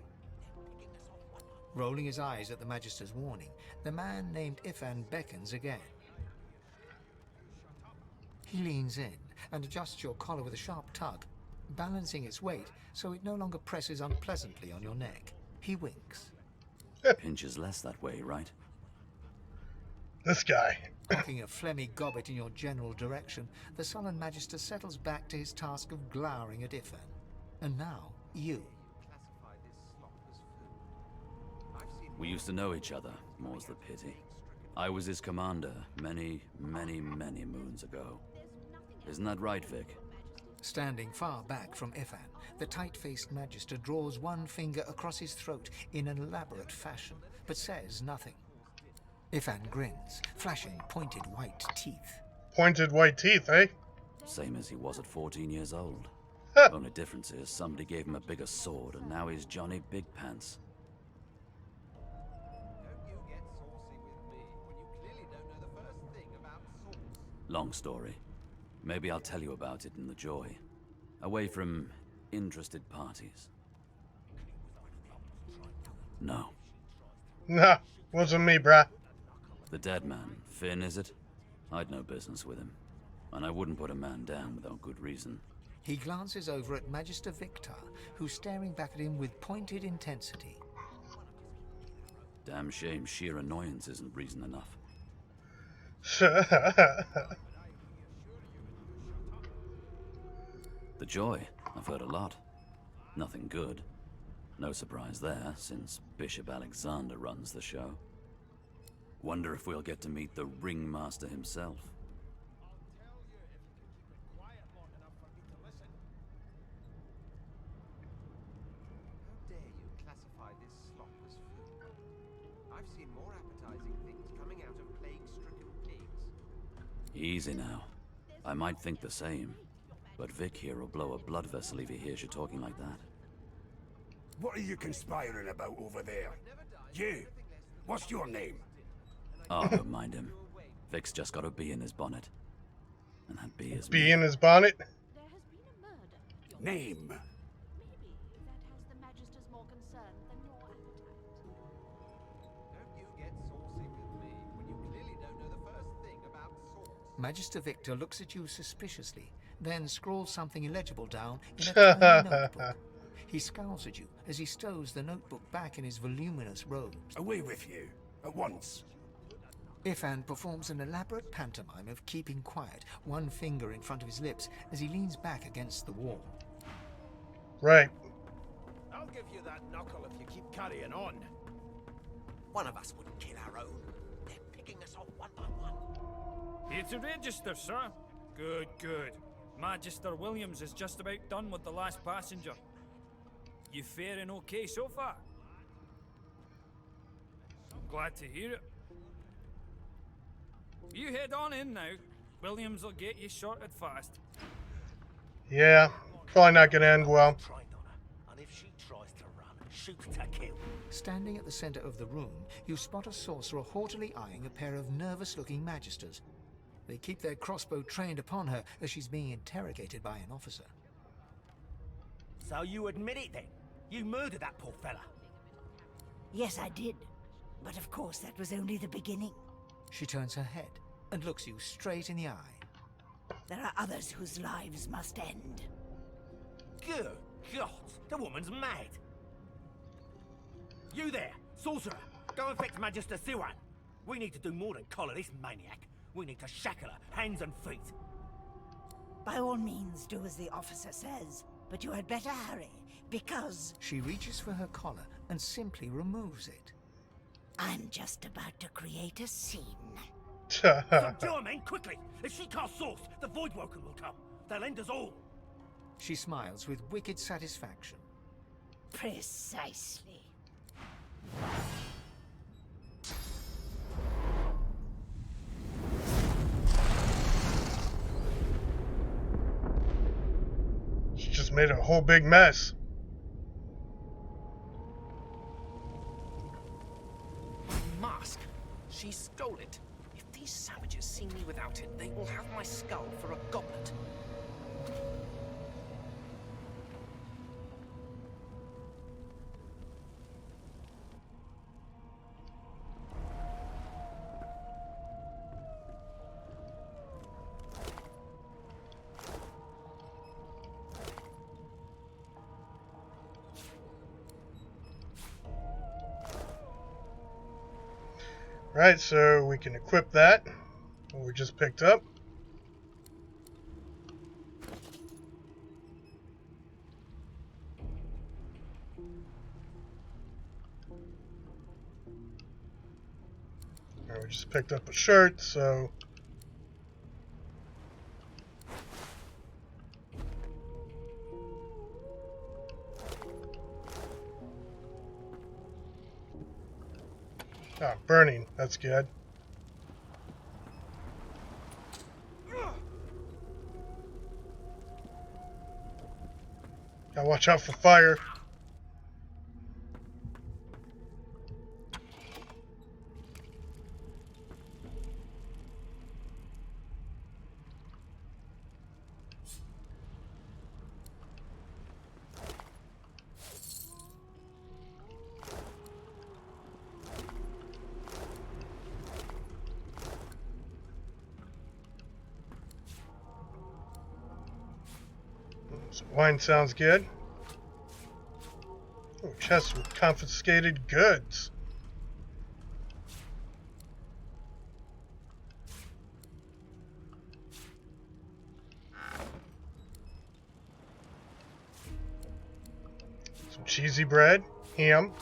Rolling his eyes at the Magister's warning, the man named Ifan beckons again. He leans in and adjusts your collar with a sharp tug, balancing its weight so it no longer presses unpleasantly on your neck. He winks. Pinches less that way, right? This guy. Cocking a phlegmy gobbet in your general direction, the sullen Magister settles back to his task of glowering at Ifan. And now, you. We used to know each other, more's the pity. I was his commander many, many, many moons ago. Isn't that right, Vic? Standing far back from Ifan, the tight-faced Magister draws one finger across his throat in an elaborate fashion, but says nothing. Ifan grins, flashing pointed white teeth. Pointed white teeth, eh? Same as he was at 14 years old. Only difference is somebody gave him a bigger sword and now he's Johnny Big Pants. Long story. Maybe I'll tell you about it in the Joy. Away from interested parties. No. Nah, wasn't me, brah. The dead man, Finn, is it? I'd no business with him. And I wouldn't put a man down without good reason. He glances over at Magister Victor, who's staring back at him with pointed intensity. Damn shame sheer annoyance isn't reason enough. The Joy, I've heard a lot. Nothing good. No surprise there, since Bishop Alexander runs the show. Wonder if we'll get to meet the ringmaster himself. How dare you classify this slop as food? I've seen more appetizing things coming out of plague-stricken pigs. Easy now. I might think the same, but Vic here will blow a blood vessel if he hears you talking like that. What are you conspiring about over there? You! What's your name? Oh, don't mind him. Vic's just got a bee in his bonnet. And that bee is Bee me. in his bonnet? There has been a murder. Name. Maybe that has the Magisters more concerned than your appetite. Don't you get saucy with me when you clearly don't know the first thing about sauce. Magister Victor looks at you suspiciously, then scrawls something illegible down in a tiny notebook. He scowls at you as he stows the notebook back in his voluminous robes. Away with you. At once. Ifan performs an elaborate pantomime of keeping quiet, one finger in front of his lips as he leans back against the wall. Right. I'll give you that knuckle if you keep carrying on. One of us wouldn't kill our own. They're picking us off one by one. Here to register, sir. Good, good. Magister Williams is just about done with the last passenger. You faring okay so far? I'm glad to hear it. You head on in now. Williams will get you sorted fast. Yeah, probably not gonna end well. And if she tries to run, shoot to kill. Standing at the center of the room, you spot a sorcerer haughtily eyeing a pair of nervous-looking magisters. They keep their crossbow trained upon her as she's being interrogated by an officer. So you admit it then? You murdered that poor fella? Yes, I did. But of course, that was only the beginning. She turns her head and looks you straight in the eye. There are others whose lives must end. Good God, the woman's mad. You there, sorcerer, go and fetch Magister Siwan. We need to do more than collar this maniac. We need to shackle her, hands and feet. By all means, do as the officer says. But you had better hurry, because... She reaches for her collar and simply removes it. I'm just about to create a scene. Subdue her, men, quickly! If she casts source, the Voidwoken will come. They'll end us all. She smiles with wicked satisfaction. Precisely. She just made a whole big mess. Mask. She stole it. If these savages see me without it, they will have my skull for a goblet. Right, so we can equip that, what we just picked up. And we just picked up a shirt, so... Ah, burning. That's good. Gotta watch out for fire. So wine sounds good. Oh, chest with confiscated goods. Some cheesy bread, ham.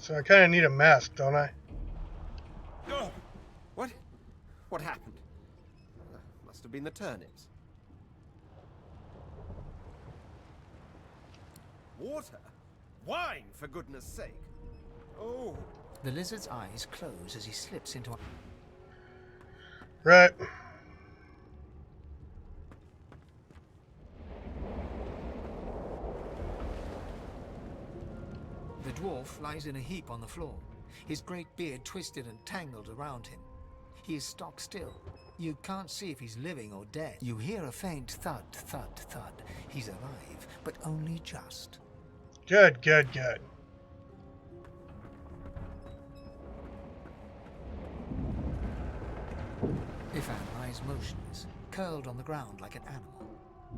So I kind of need a mask, don't I? What? What happened? Must have been the turnips. Water? Wine, for goodness sake. Oh. The lizard's eyes close as he slips into a... Right. The dwarf lies in a heap on the floor, his great beard twisted and tangled around him. He is stock still. You can't see if he's living or dead. You hear a faint thud, thud, thud. He's alive, but only just. Good, good, good. Ifan lies motionless, curled on the ground like an animal.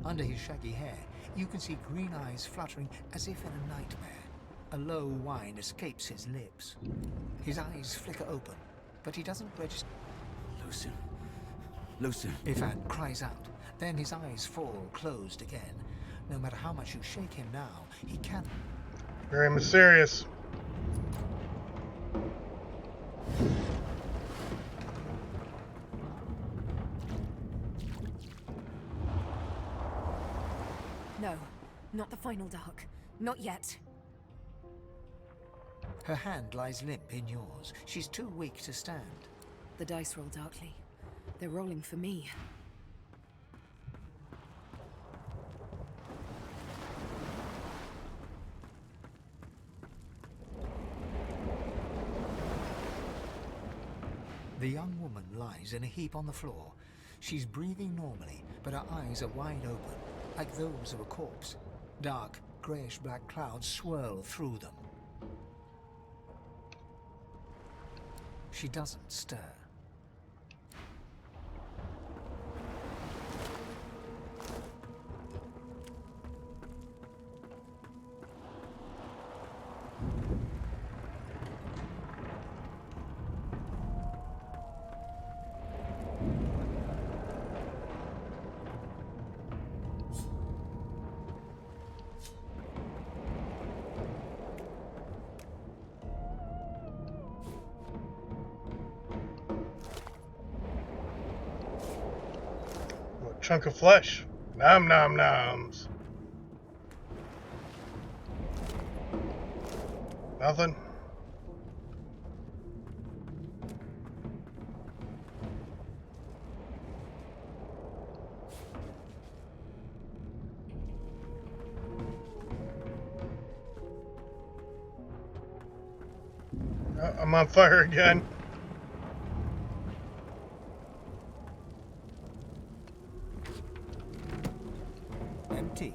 Under his shaggy hair, you can see green eyes fluttering as if in a nightmare. A low whine escapes his lips. His eyes flicker open, but he doesn't register. Lucien. Lucien. Ifan cries out. Then his eyes fall closed again. No matter how much you shake him now, he can't. Very mysterious. No, not the final dark. Not yet. Her hand lies limp in yours. She's too weak to stand. The dice roll darkly. They're rolling for me. The young woman lies in a heap on the floor. She's breathing normally, but her eyes are wide open, like those of a corpse. Dark, grayish-black clouds swirl through them. She doesn't stir. Chunk of flesh. Nom nom noms. Nothing. Oh, I'm on fire again. Empty.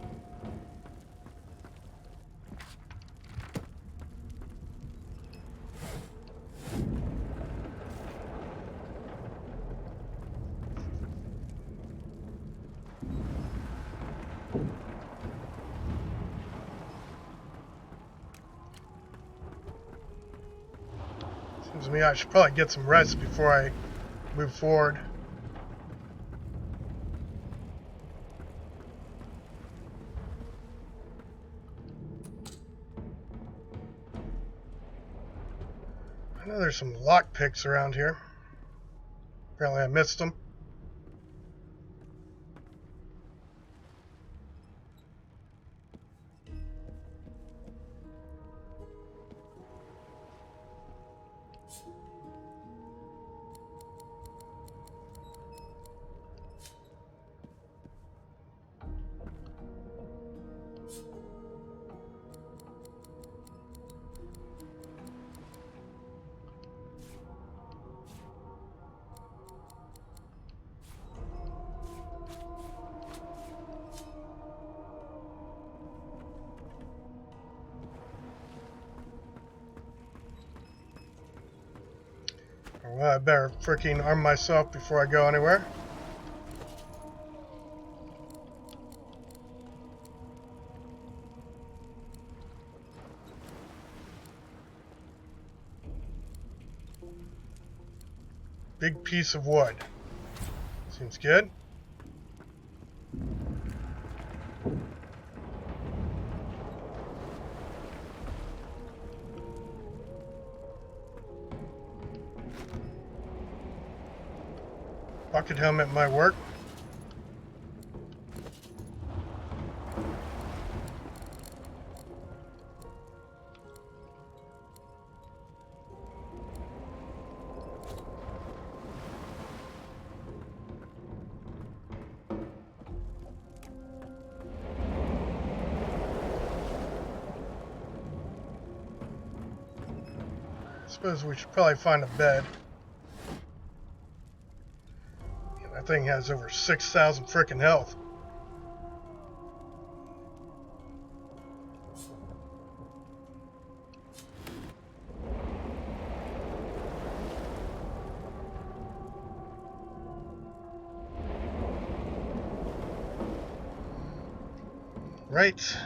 Seems to me I should probably get some rest before I move forward. I know there's some lockpicks around here. Apparently I missed them. Well, I better freaking arm myself before I go anywhere. Big piece of wood. Seems good. Bucket helmet might work. I suppose we should probably find a bed. Yeah, that thing has over 6,000 frickin' health. Right.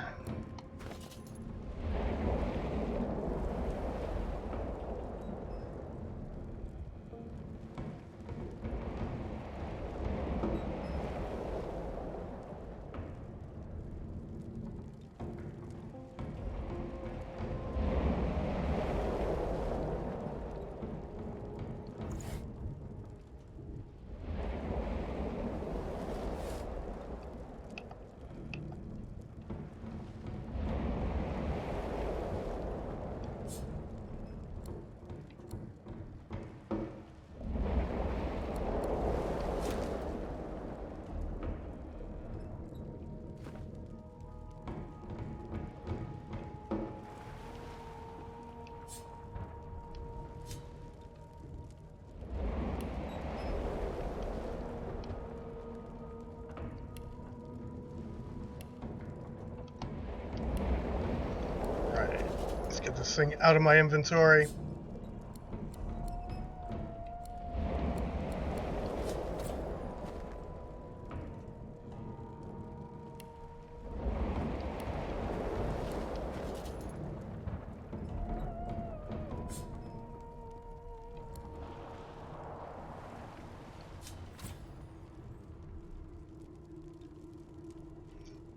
Let's get this thing out of my inventory.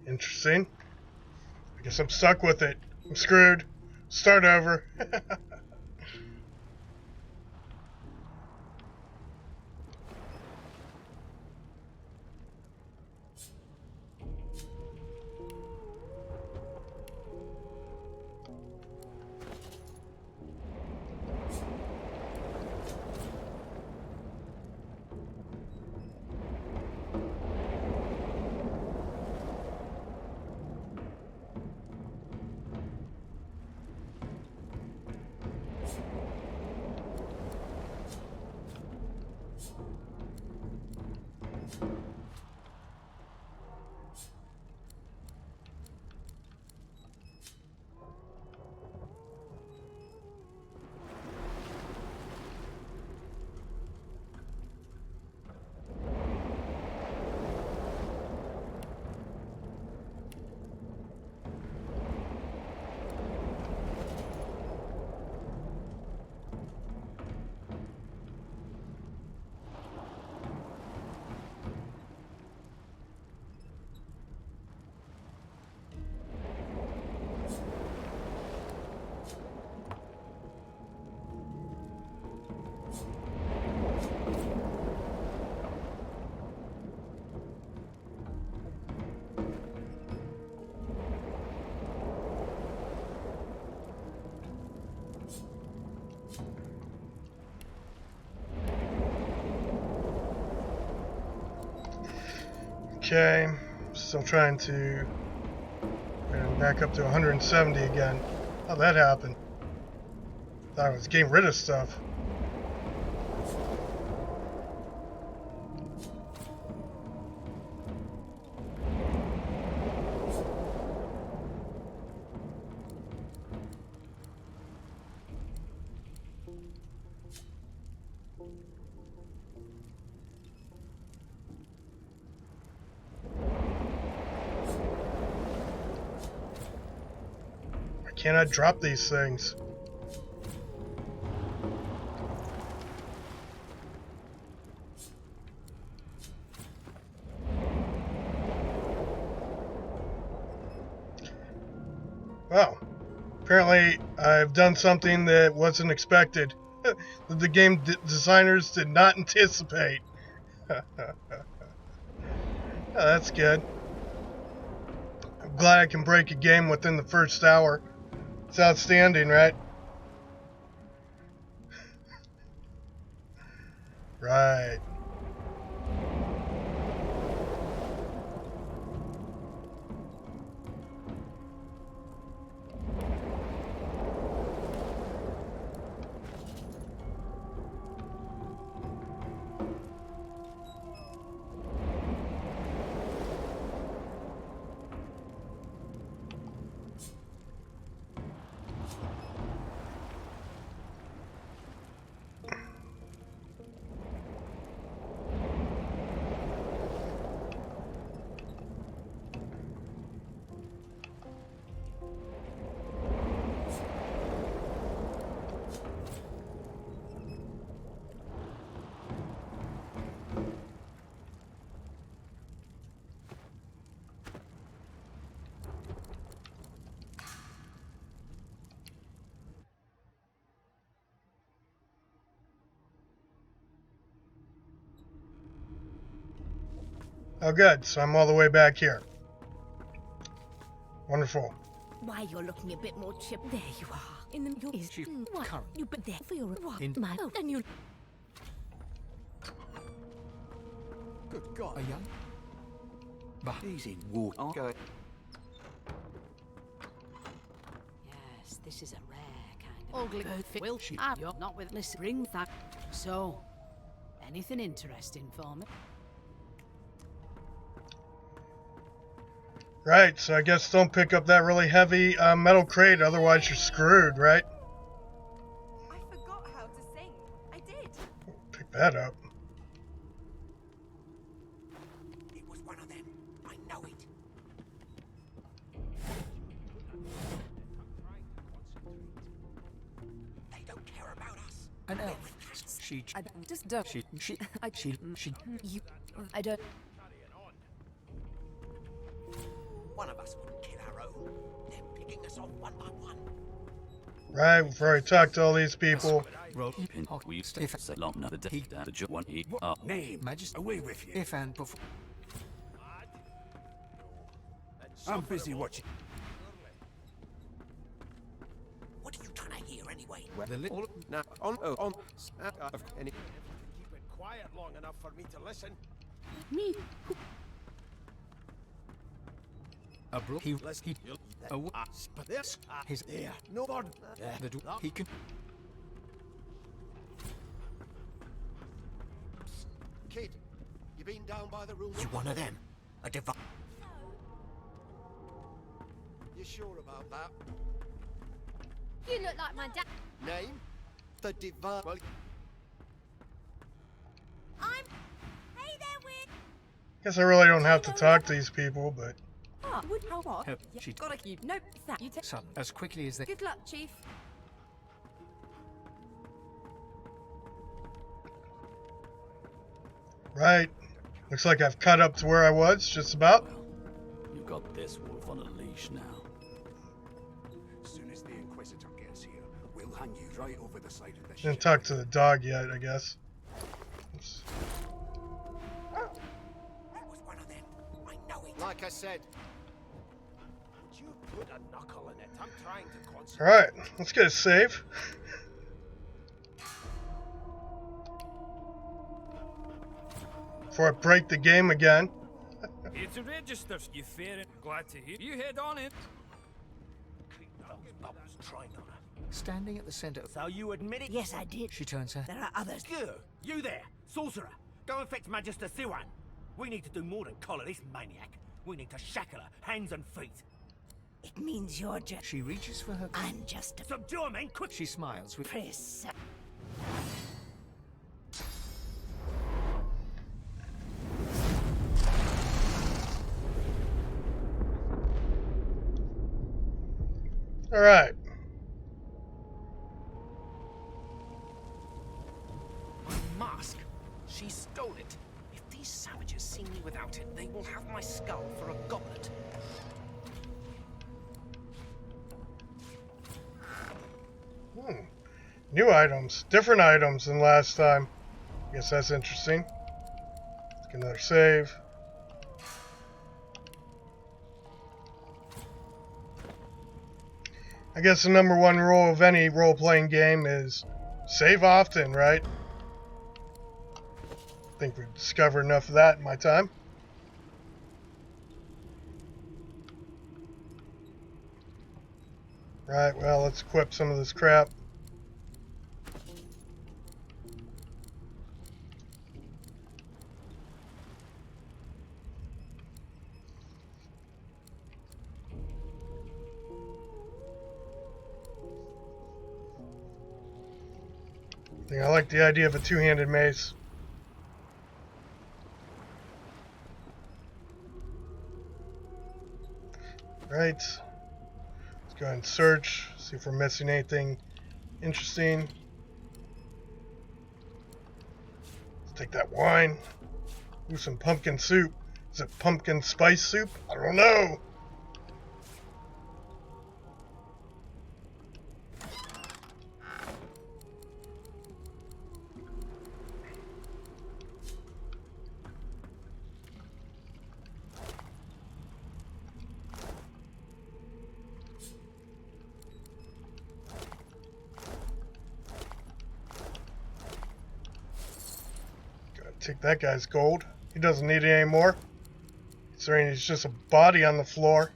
Interesting. I guess I'm stuck with it. I'm screwed. Start over. Okay, still trying to back up to 170 again. How'd that happen? Thought I was getting rid of stuff. Why can't I drop these things? Wow. Apparently, I've done something that wasn't expected. That the game designers did not anticipate. That's good. I'm glad I can break a game within the first hour. It's outstanding, right? Right. Oh, good. So I'm all the way back here. Wonderful. Why, you're looking a bit more chip. There you are. In the is what you but there for your what my oh, and you. Good God. A young? But he's in water. Go. Yes, this is a rare kind of ugly bird. Will she? You're not with. Listen, bring that. So, anything interesting for me? Right, so I guess don't pick up that really heavy metal crate, otherwise you're screwed, right? I forgot how to sing. I did. Pick that up. It was one of them. I know it. They don't care about us. An elf. She. I just don't. She. You. I don't. One of us wouldn't kill our own. They're picking us off one by one. Right, we've already talked to all these people. We stay for so long now. The day down the one he up. Name, Majesty, away with you. If and before. I'm busy watching. What are you trying to hear anyway? The little now on any keep it quiet long enough for me to listen. Me. A bro. He. But this His. there. No more. The do. He can. Kid, you been down by the room? You one of them? A divine. You sure about that? You look like my dad. Name? The Divine. Well, I'm. Hey there, Win. Guess I really don't have to talk to these people, but Would how what? She. Gotta keep. Nope. That you take. Son, as quickly as they. Good luck, Chief. right. Looks like I've caught up to where I was, just about. You've got this wolf on a leash now. As soon as the Inquisitor gets here, we'll hang you right over the side of the Didn't ship. talk to the dog yet, I guess. Oops. like I said. Would you put a knuckle in it? I'm trying to concentrate. Alright, let's get a save. Before I break the game again. It's a register. You fair and glad to hear. You head on it. Those bubbles trying on her. Standing at the center. So you admit it? Yes, I did. She turns her. There are others. Good. You there, sorcerer. Go and fetch Magister Siwan. We need to do more than collar this maniac. We need to shackle her, hands and feet. It means you're just... She reaches for her... I'm just a... Subdue her, man, quick! She smiles with... Precise. Alright. My mask. She stole it. If these savages see me without it, they will have my skull for a goblet. New items. Different items than last time. Guess that's interesting. Another save. I guess the number one rule of any role-playing game is save often, right? I think we've discovered enough of that in my time. Right, well, let's equip some of this crap. I like the idea of a two-handed mace. Right. Let's go ahead and search, see if we're missing anything interesting. Let's take that wine. Ooh, some pumpkin soup. Is it pumpkin spice soup? I don't know. Take that guy's gold. He doesn't need it anymore. Considering he's just a body on the floor.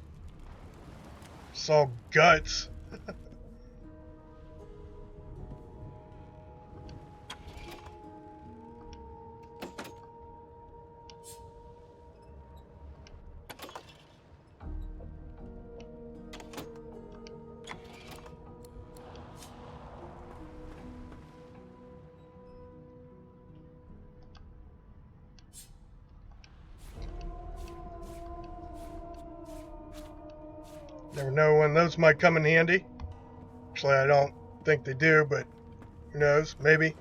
It's all guts. Never know when those might come in handy. Actually, I don't think they do, but who knows? Maybe.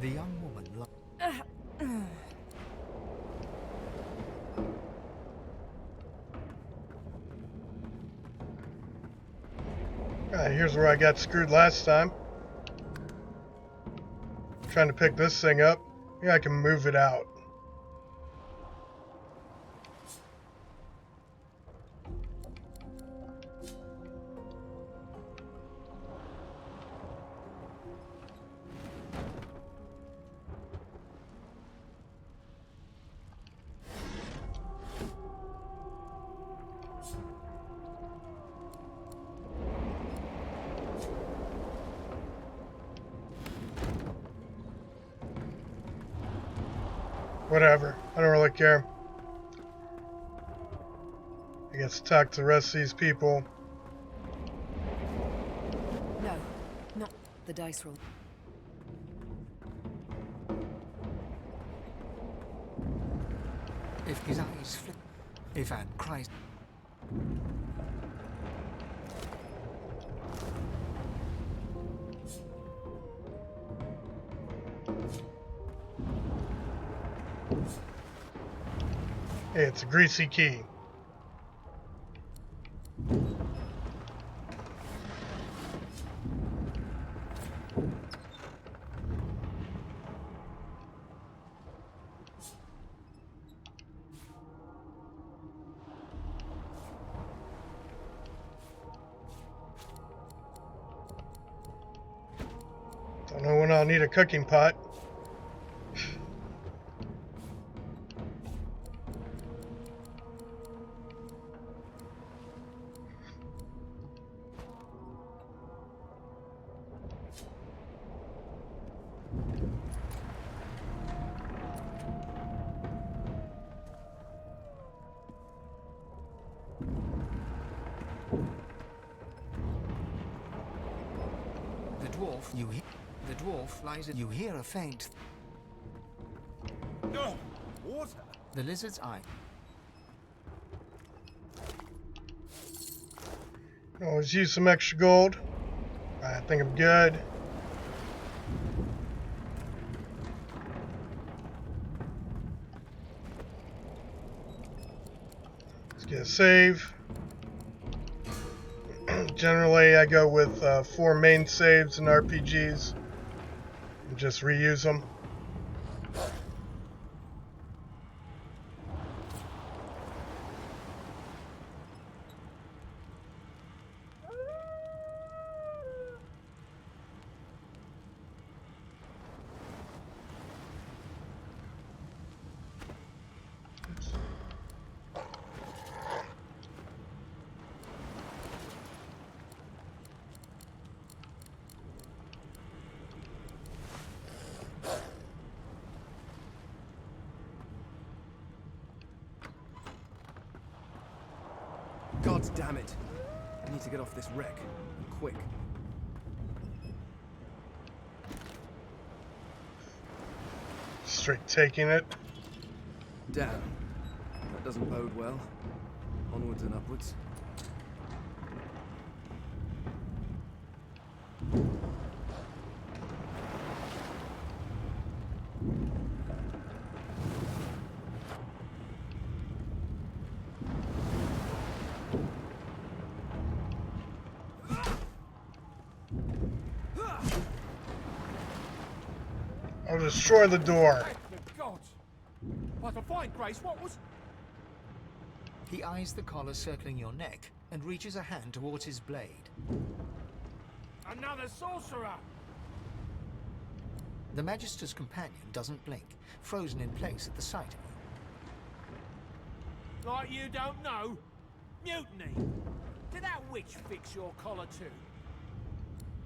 The young woman Alright, here's where I got screwed last time. Trying to pick this thing up. Maybe I can move it out. Whatever. I don't really care. I guess talk to the rest of these people. No, not the dice roll. If his eyes flip, if Anne cries. Hey, it's a greasy key. Don't know when I'll need a cooking pot. The dwarf lies. You hear a faint. No! Water? The lizard's eye. Let's use some extra gold. I think I'm good. Let's get a save. Generally, I go with 4 main saves in RPGs and just reuse them. God damn it. I need to get off this wreck. And quick. Straight taking it. Damn. That doesn't bode well. Onwards and upwards. I'll destroy the door. God! What a fine, Grace. What was... He eyes the collar circling your neck and reaches a hand towards his blade. Another sorcerer! The Magister's companion doesn't blink, frozen in place at the sight of you. Like you don't know? Mutiny! Did that witch fix your collar too?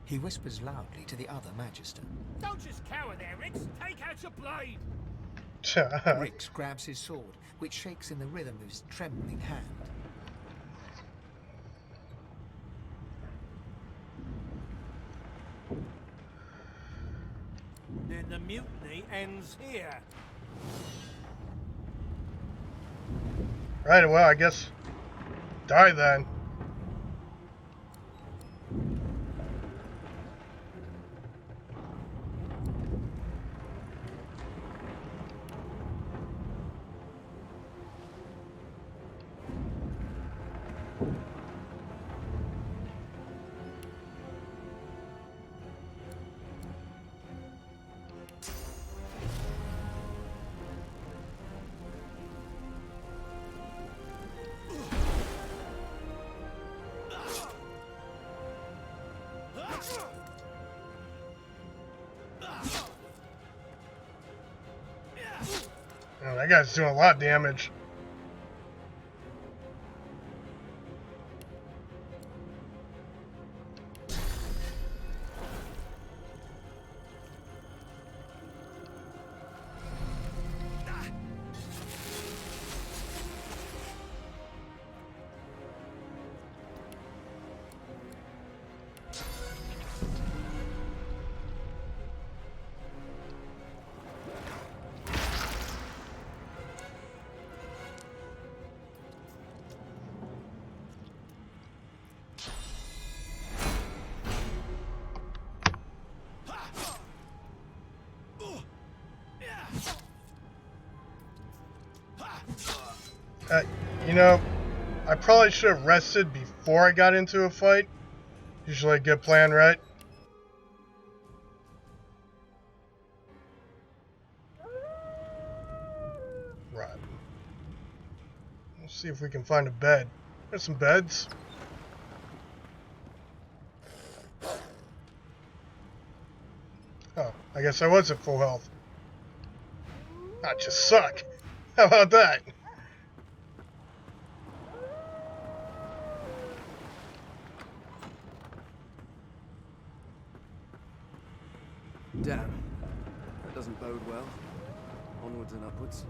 He whispers loudly to the other Magister. Don't just cower there, Rix. Take out your blade. Rix grabs his sword, which shakes in the rhythm of his trembling hand. Then the mutiny ends here. Right, well, I guess die then. Oh, that guy's doing a lot of damage. You know, I probably should have rested before I got into a fight. Usually a good plan, right? Right. Let's see if we can find a bed. There's some beds. Oh, I guess I was at full health. I just suck. How about that? Damn. That doesn't bode well. Onwards and upwards.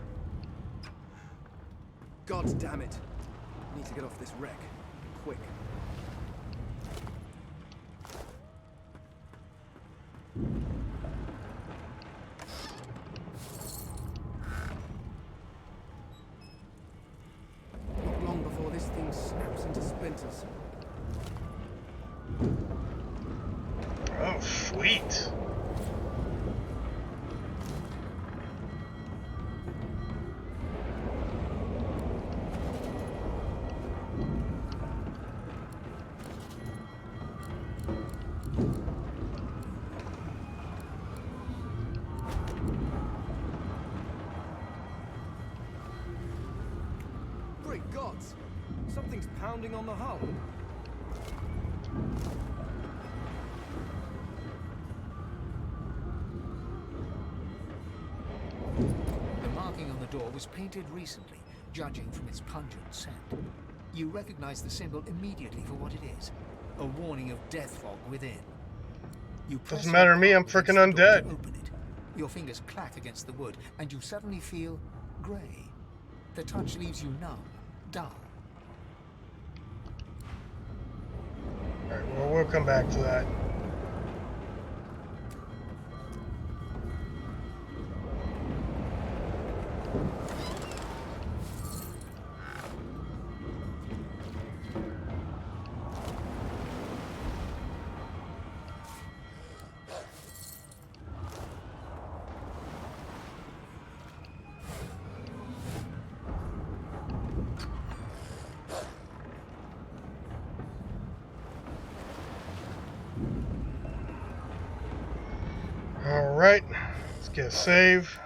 God damn it. I need to get off this wreck. Quick. thing snaps into splinters. Oh, sweet. Great gods! Something's pounding on the hull. The marking on the door was painted recently, judging from its pungent scent. You recognize the symbol immediately for what it is. A warning of death fog within. You press Doesn't matter to me, I'm against freaking the door to undead. open it. Your fingers clack against the wood, and you suddenly feel grey. The touch leaves you numb, dull. Alright, well, we'll come back to that. Alright, let's get a save.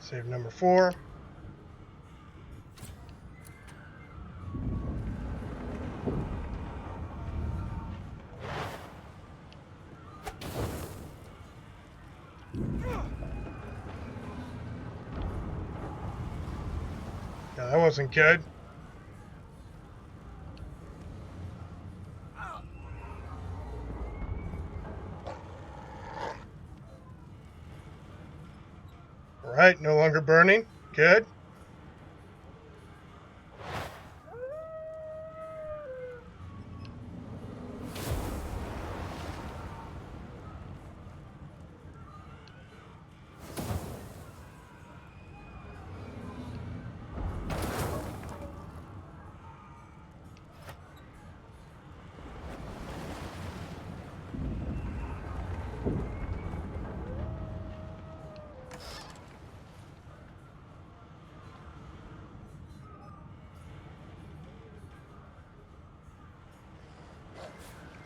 Save number 4. Yeah, that wasn't good. Alright, no longer burning. Good.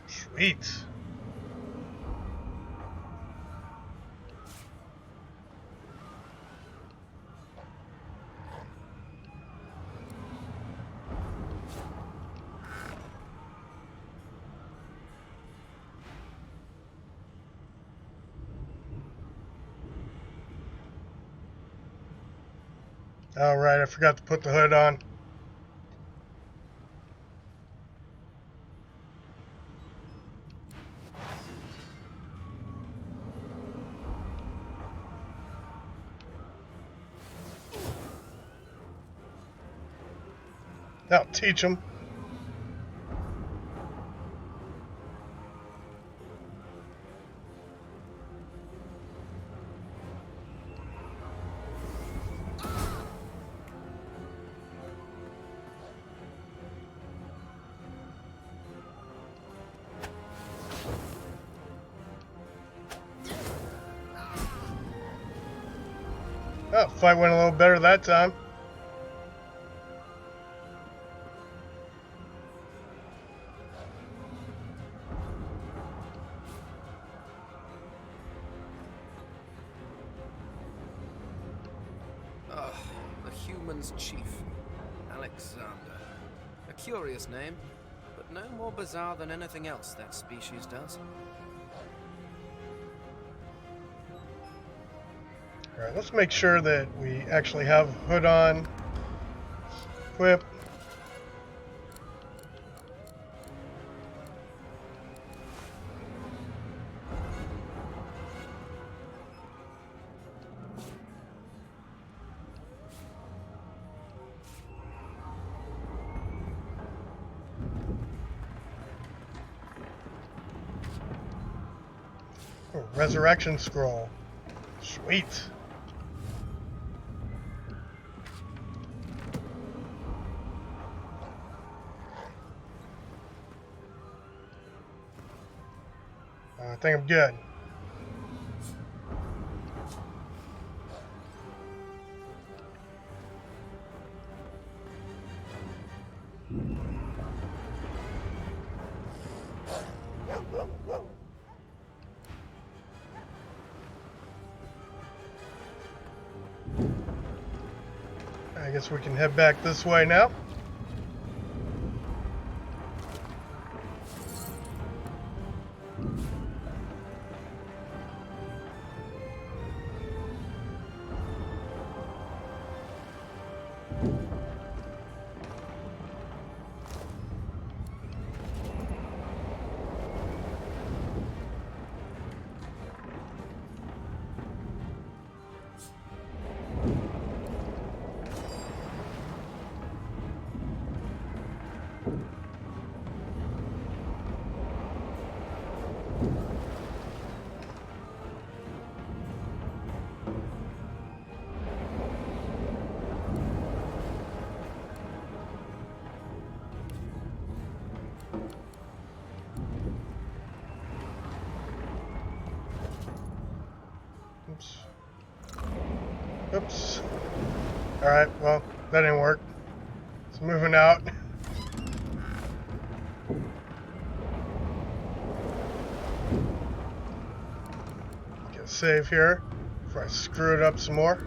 Sweet. Alright, I forgot to put the hood on. That'll teach them. Oh, fight went a little better that time. The human's chief, Alexander. A curious name, but no more bizarre than anything else that species does. Alright, let's make sure that we actually have hood on. Equip. Oh, resurrection scroll. Sweet. I think I'm good. I guess we can head back this way now. Oops. Oops. Alright, well, that didn't work. It's moving out. Get a save here before I screw it up some more.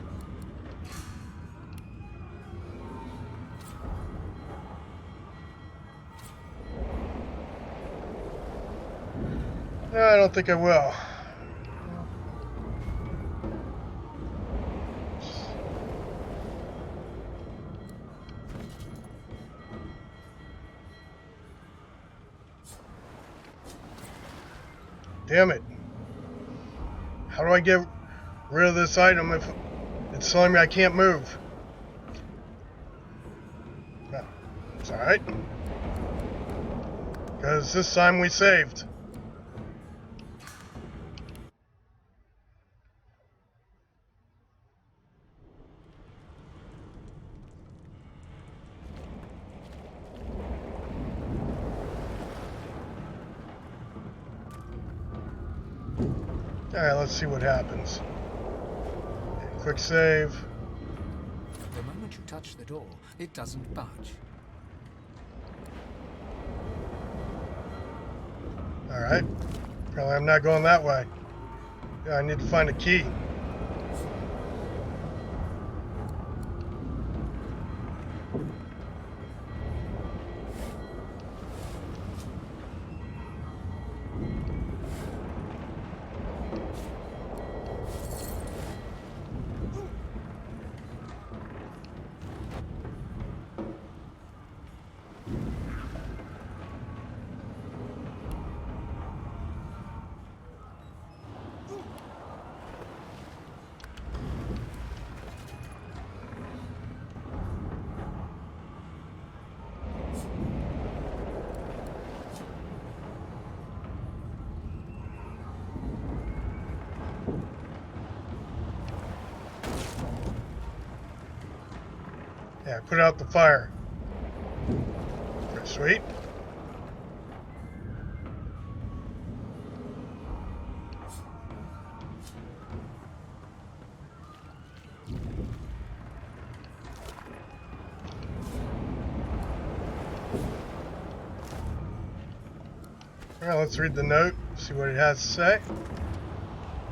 No, I don't think I will. Damn it. How do I get rid of this item if it's telling me I can't move? No, it's alright. Because this time we saved. Alright, let's see what happens. Okay, quick save. The moment you touch the door, it doesn't budge. Alright. Apparently I'm not going that way. Yeah, I need to find a key. Yeah, put out the fire. Pretty sweet. Alright, let's read the note, see what it has to say.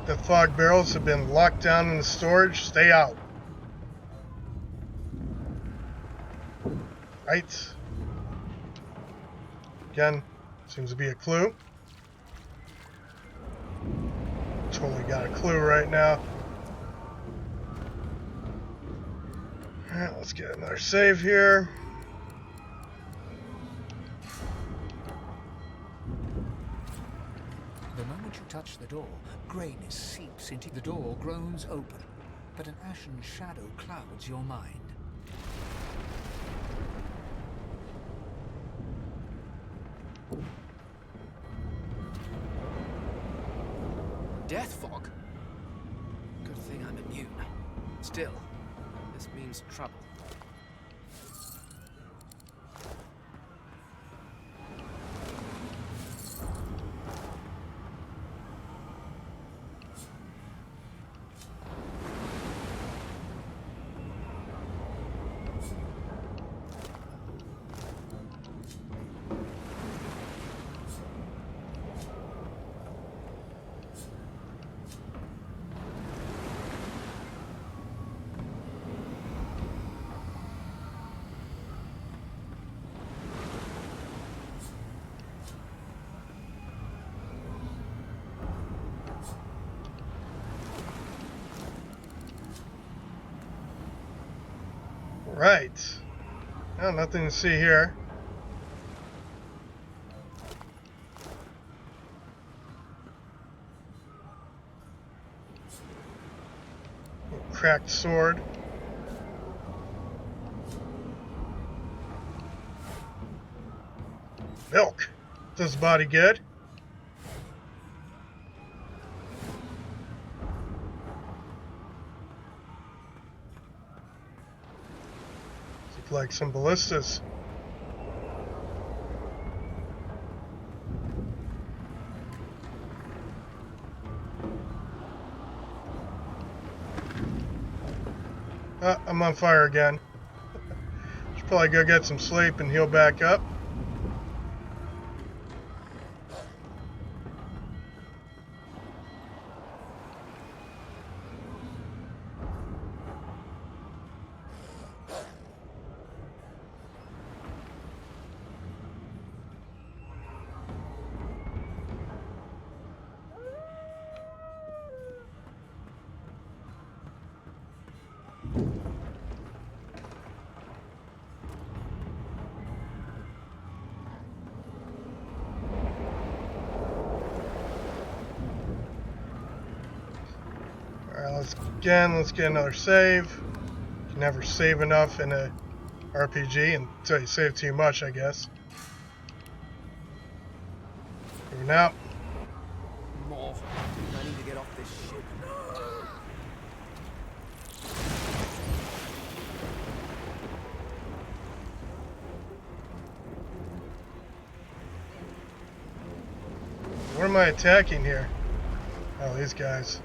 The fog barrels have been locked down in the storage. Stay out. Right. Again, seems to be a clue. Totally got a clue right now. Alright, let's get another save here. The moment you touch the door, grayness seeps into the door, groans open, but an ashen shadow clouds your mind. Death fog? Good thing I'm immune. Still, this means trouble. Right. Oh, nothing to see here. Cracked sword. Milk. Does the body good? Look like some ballistas. I'm on fire again. Should probably go get some sleep and heal back up. Alright, let's get another save. You can never save enough in a RPG until you save too much, I guess. Moving out. More. I need to get off this ship. What am I attacking here? Oh, these guys.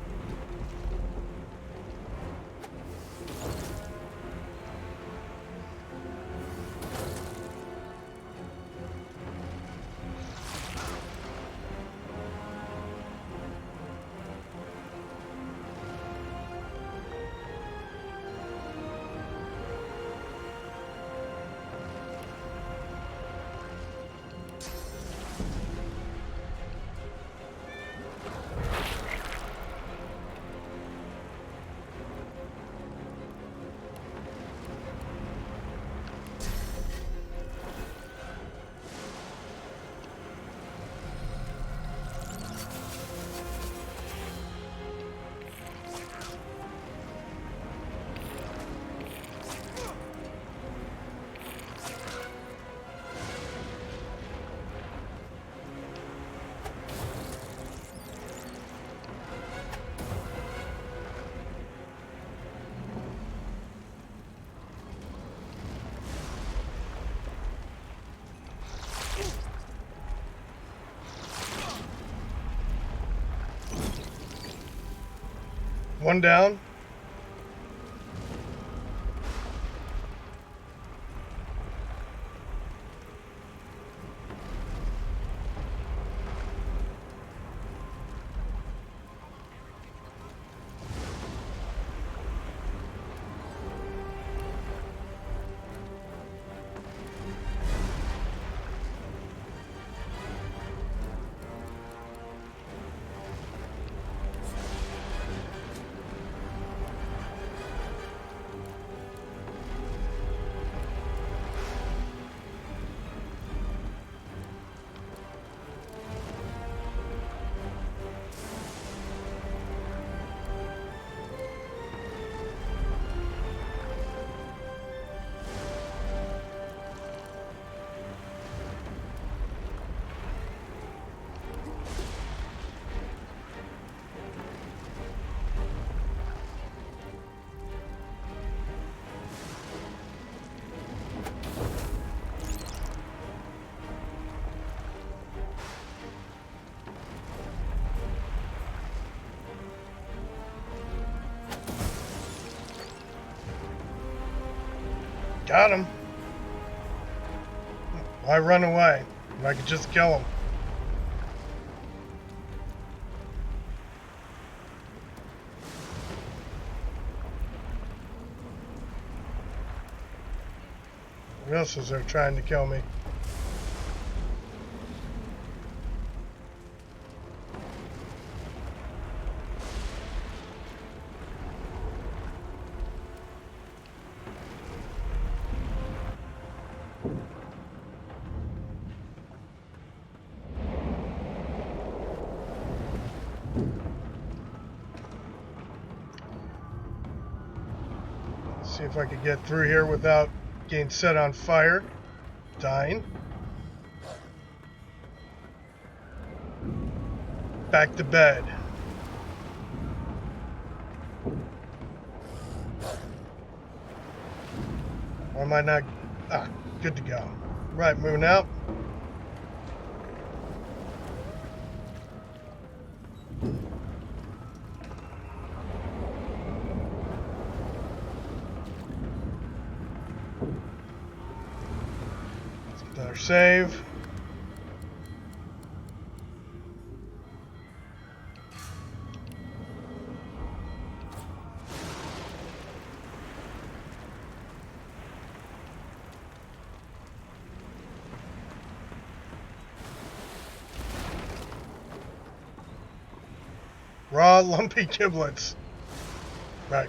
One down. Got him. Why run away? I could just kill him. What else is there trying to kill me? See if I could get through here without getting set on fire. Dying. Back to bed. Or am I not? Ah, good to go. Right, moving out. Let's get our save. Raw, lumpy giblets. Right.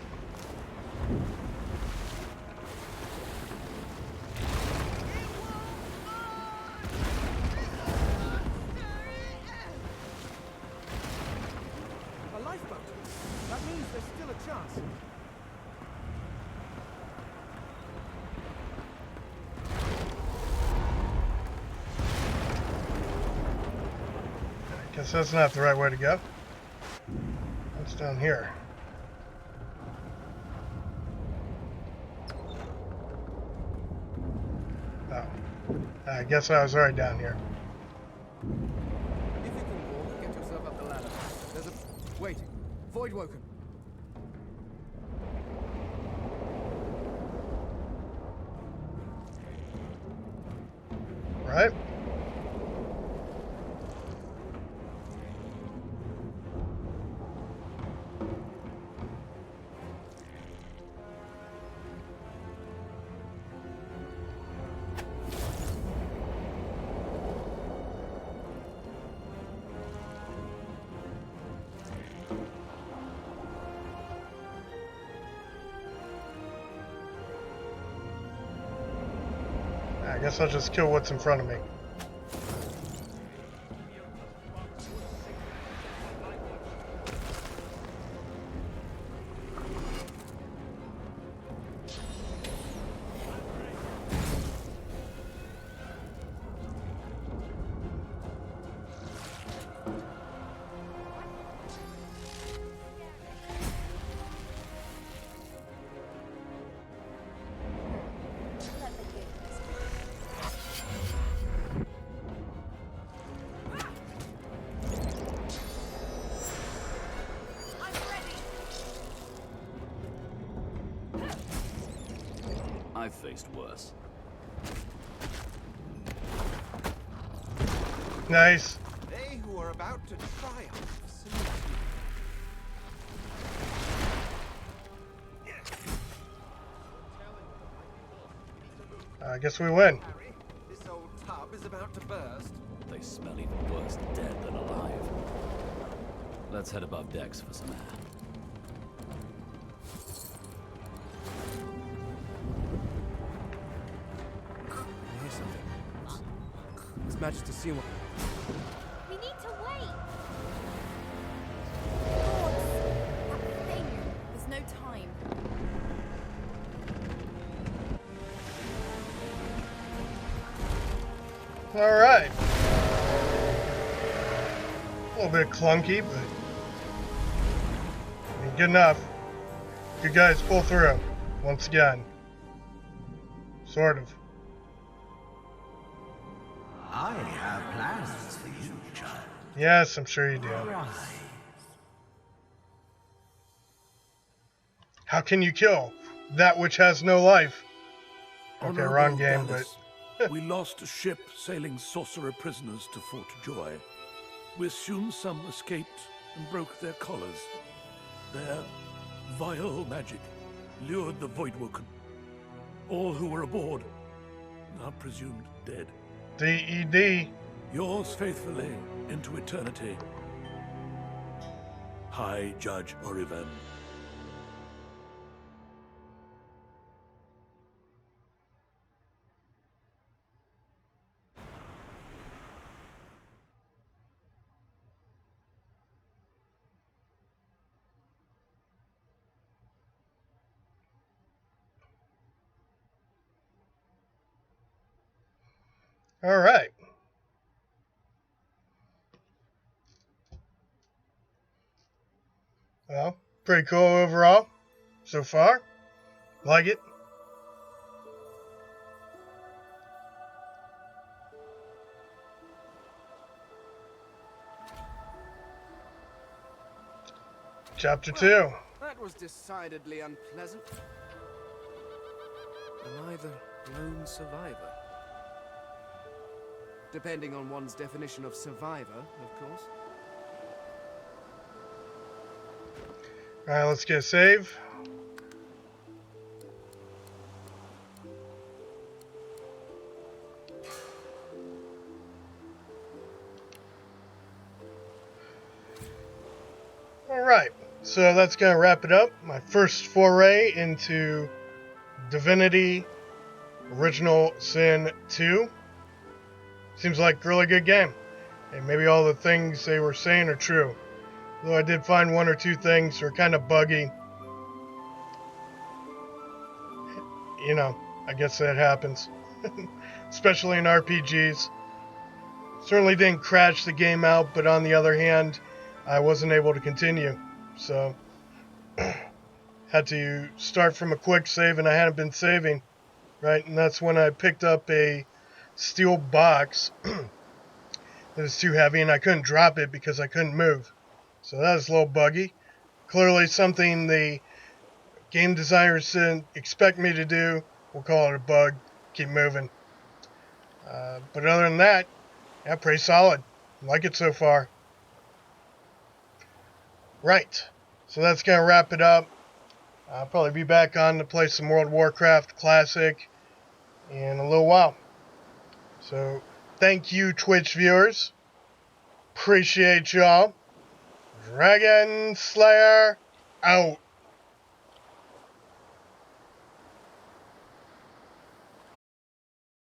A lifeboat. That means there's still a chance. I guess that's not the right way to go. What's down here? Oh. I guess I was already down here. If you can walk, get yourself up the ladder. There's a... Wait. Void woken. Right? I guess I'll just kill what's in front of me. I've faced worse. Nice. They who are about to triumph salute you. I guess we win. Harry, this old tub is about to burst. They smell even worse dead than alive. Let's head above decks for some air. I hear something. His Majesty Seymour. We need to wait. That thing. There's no time. All right. A little bit clunky, but I mean, good enough. You guys pull through once again. Sort of. I have plans for you, child. Yes, I'm sure you do. How can you kill that which has no life? Okay, Honorable wrong game, Dallas, but we lost a ship sailing sorcerer prisoners to Fort Joy. We assume some escaped and broke their collars. Their vile magic lured the Voidwoken. All who were aboard are presumed dead. DED. Yours faithfully into eternity, High Judge Oriven. Alright. Well, pretty cool overall so far. Like it. Chapter 2. That was decidedly unpleasant. Am I the lone survivor? Depending on one's definition of survivor, of course. Alright, let's get a save. Alright, so that's going to wrap it up. My first foray into Divinity Original Sin 2. Seems like a really good game. And maybe all the things they were saying are true. Though I did find one or two things were kind of buggy. You know, I guess that happens. Especially in RPGs. Certainly didn't crash the game out, but on the other hand, I wasn't able to continue. So, had to start from a quick save, and I hadn't been saving. Right, and that's when I picked up a steel box that was too heavy, and I couldn't drop it because I couldn't move. So that was a little buggy. Clearly something the game designers didn't expect me to do. We'll call it a bug. Keep moving. But other than that, yeah, pretty solid. Like it so far. Right. So that's going to wrap it up. I'll probably be back on to play some World of Warcraft Classic in a little while. So, thank you, Twitch viewers. Appreciate y'all. Dragon Slayer out.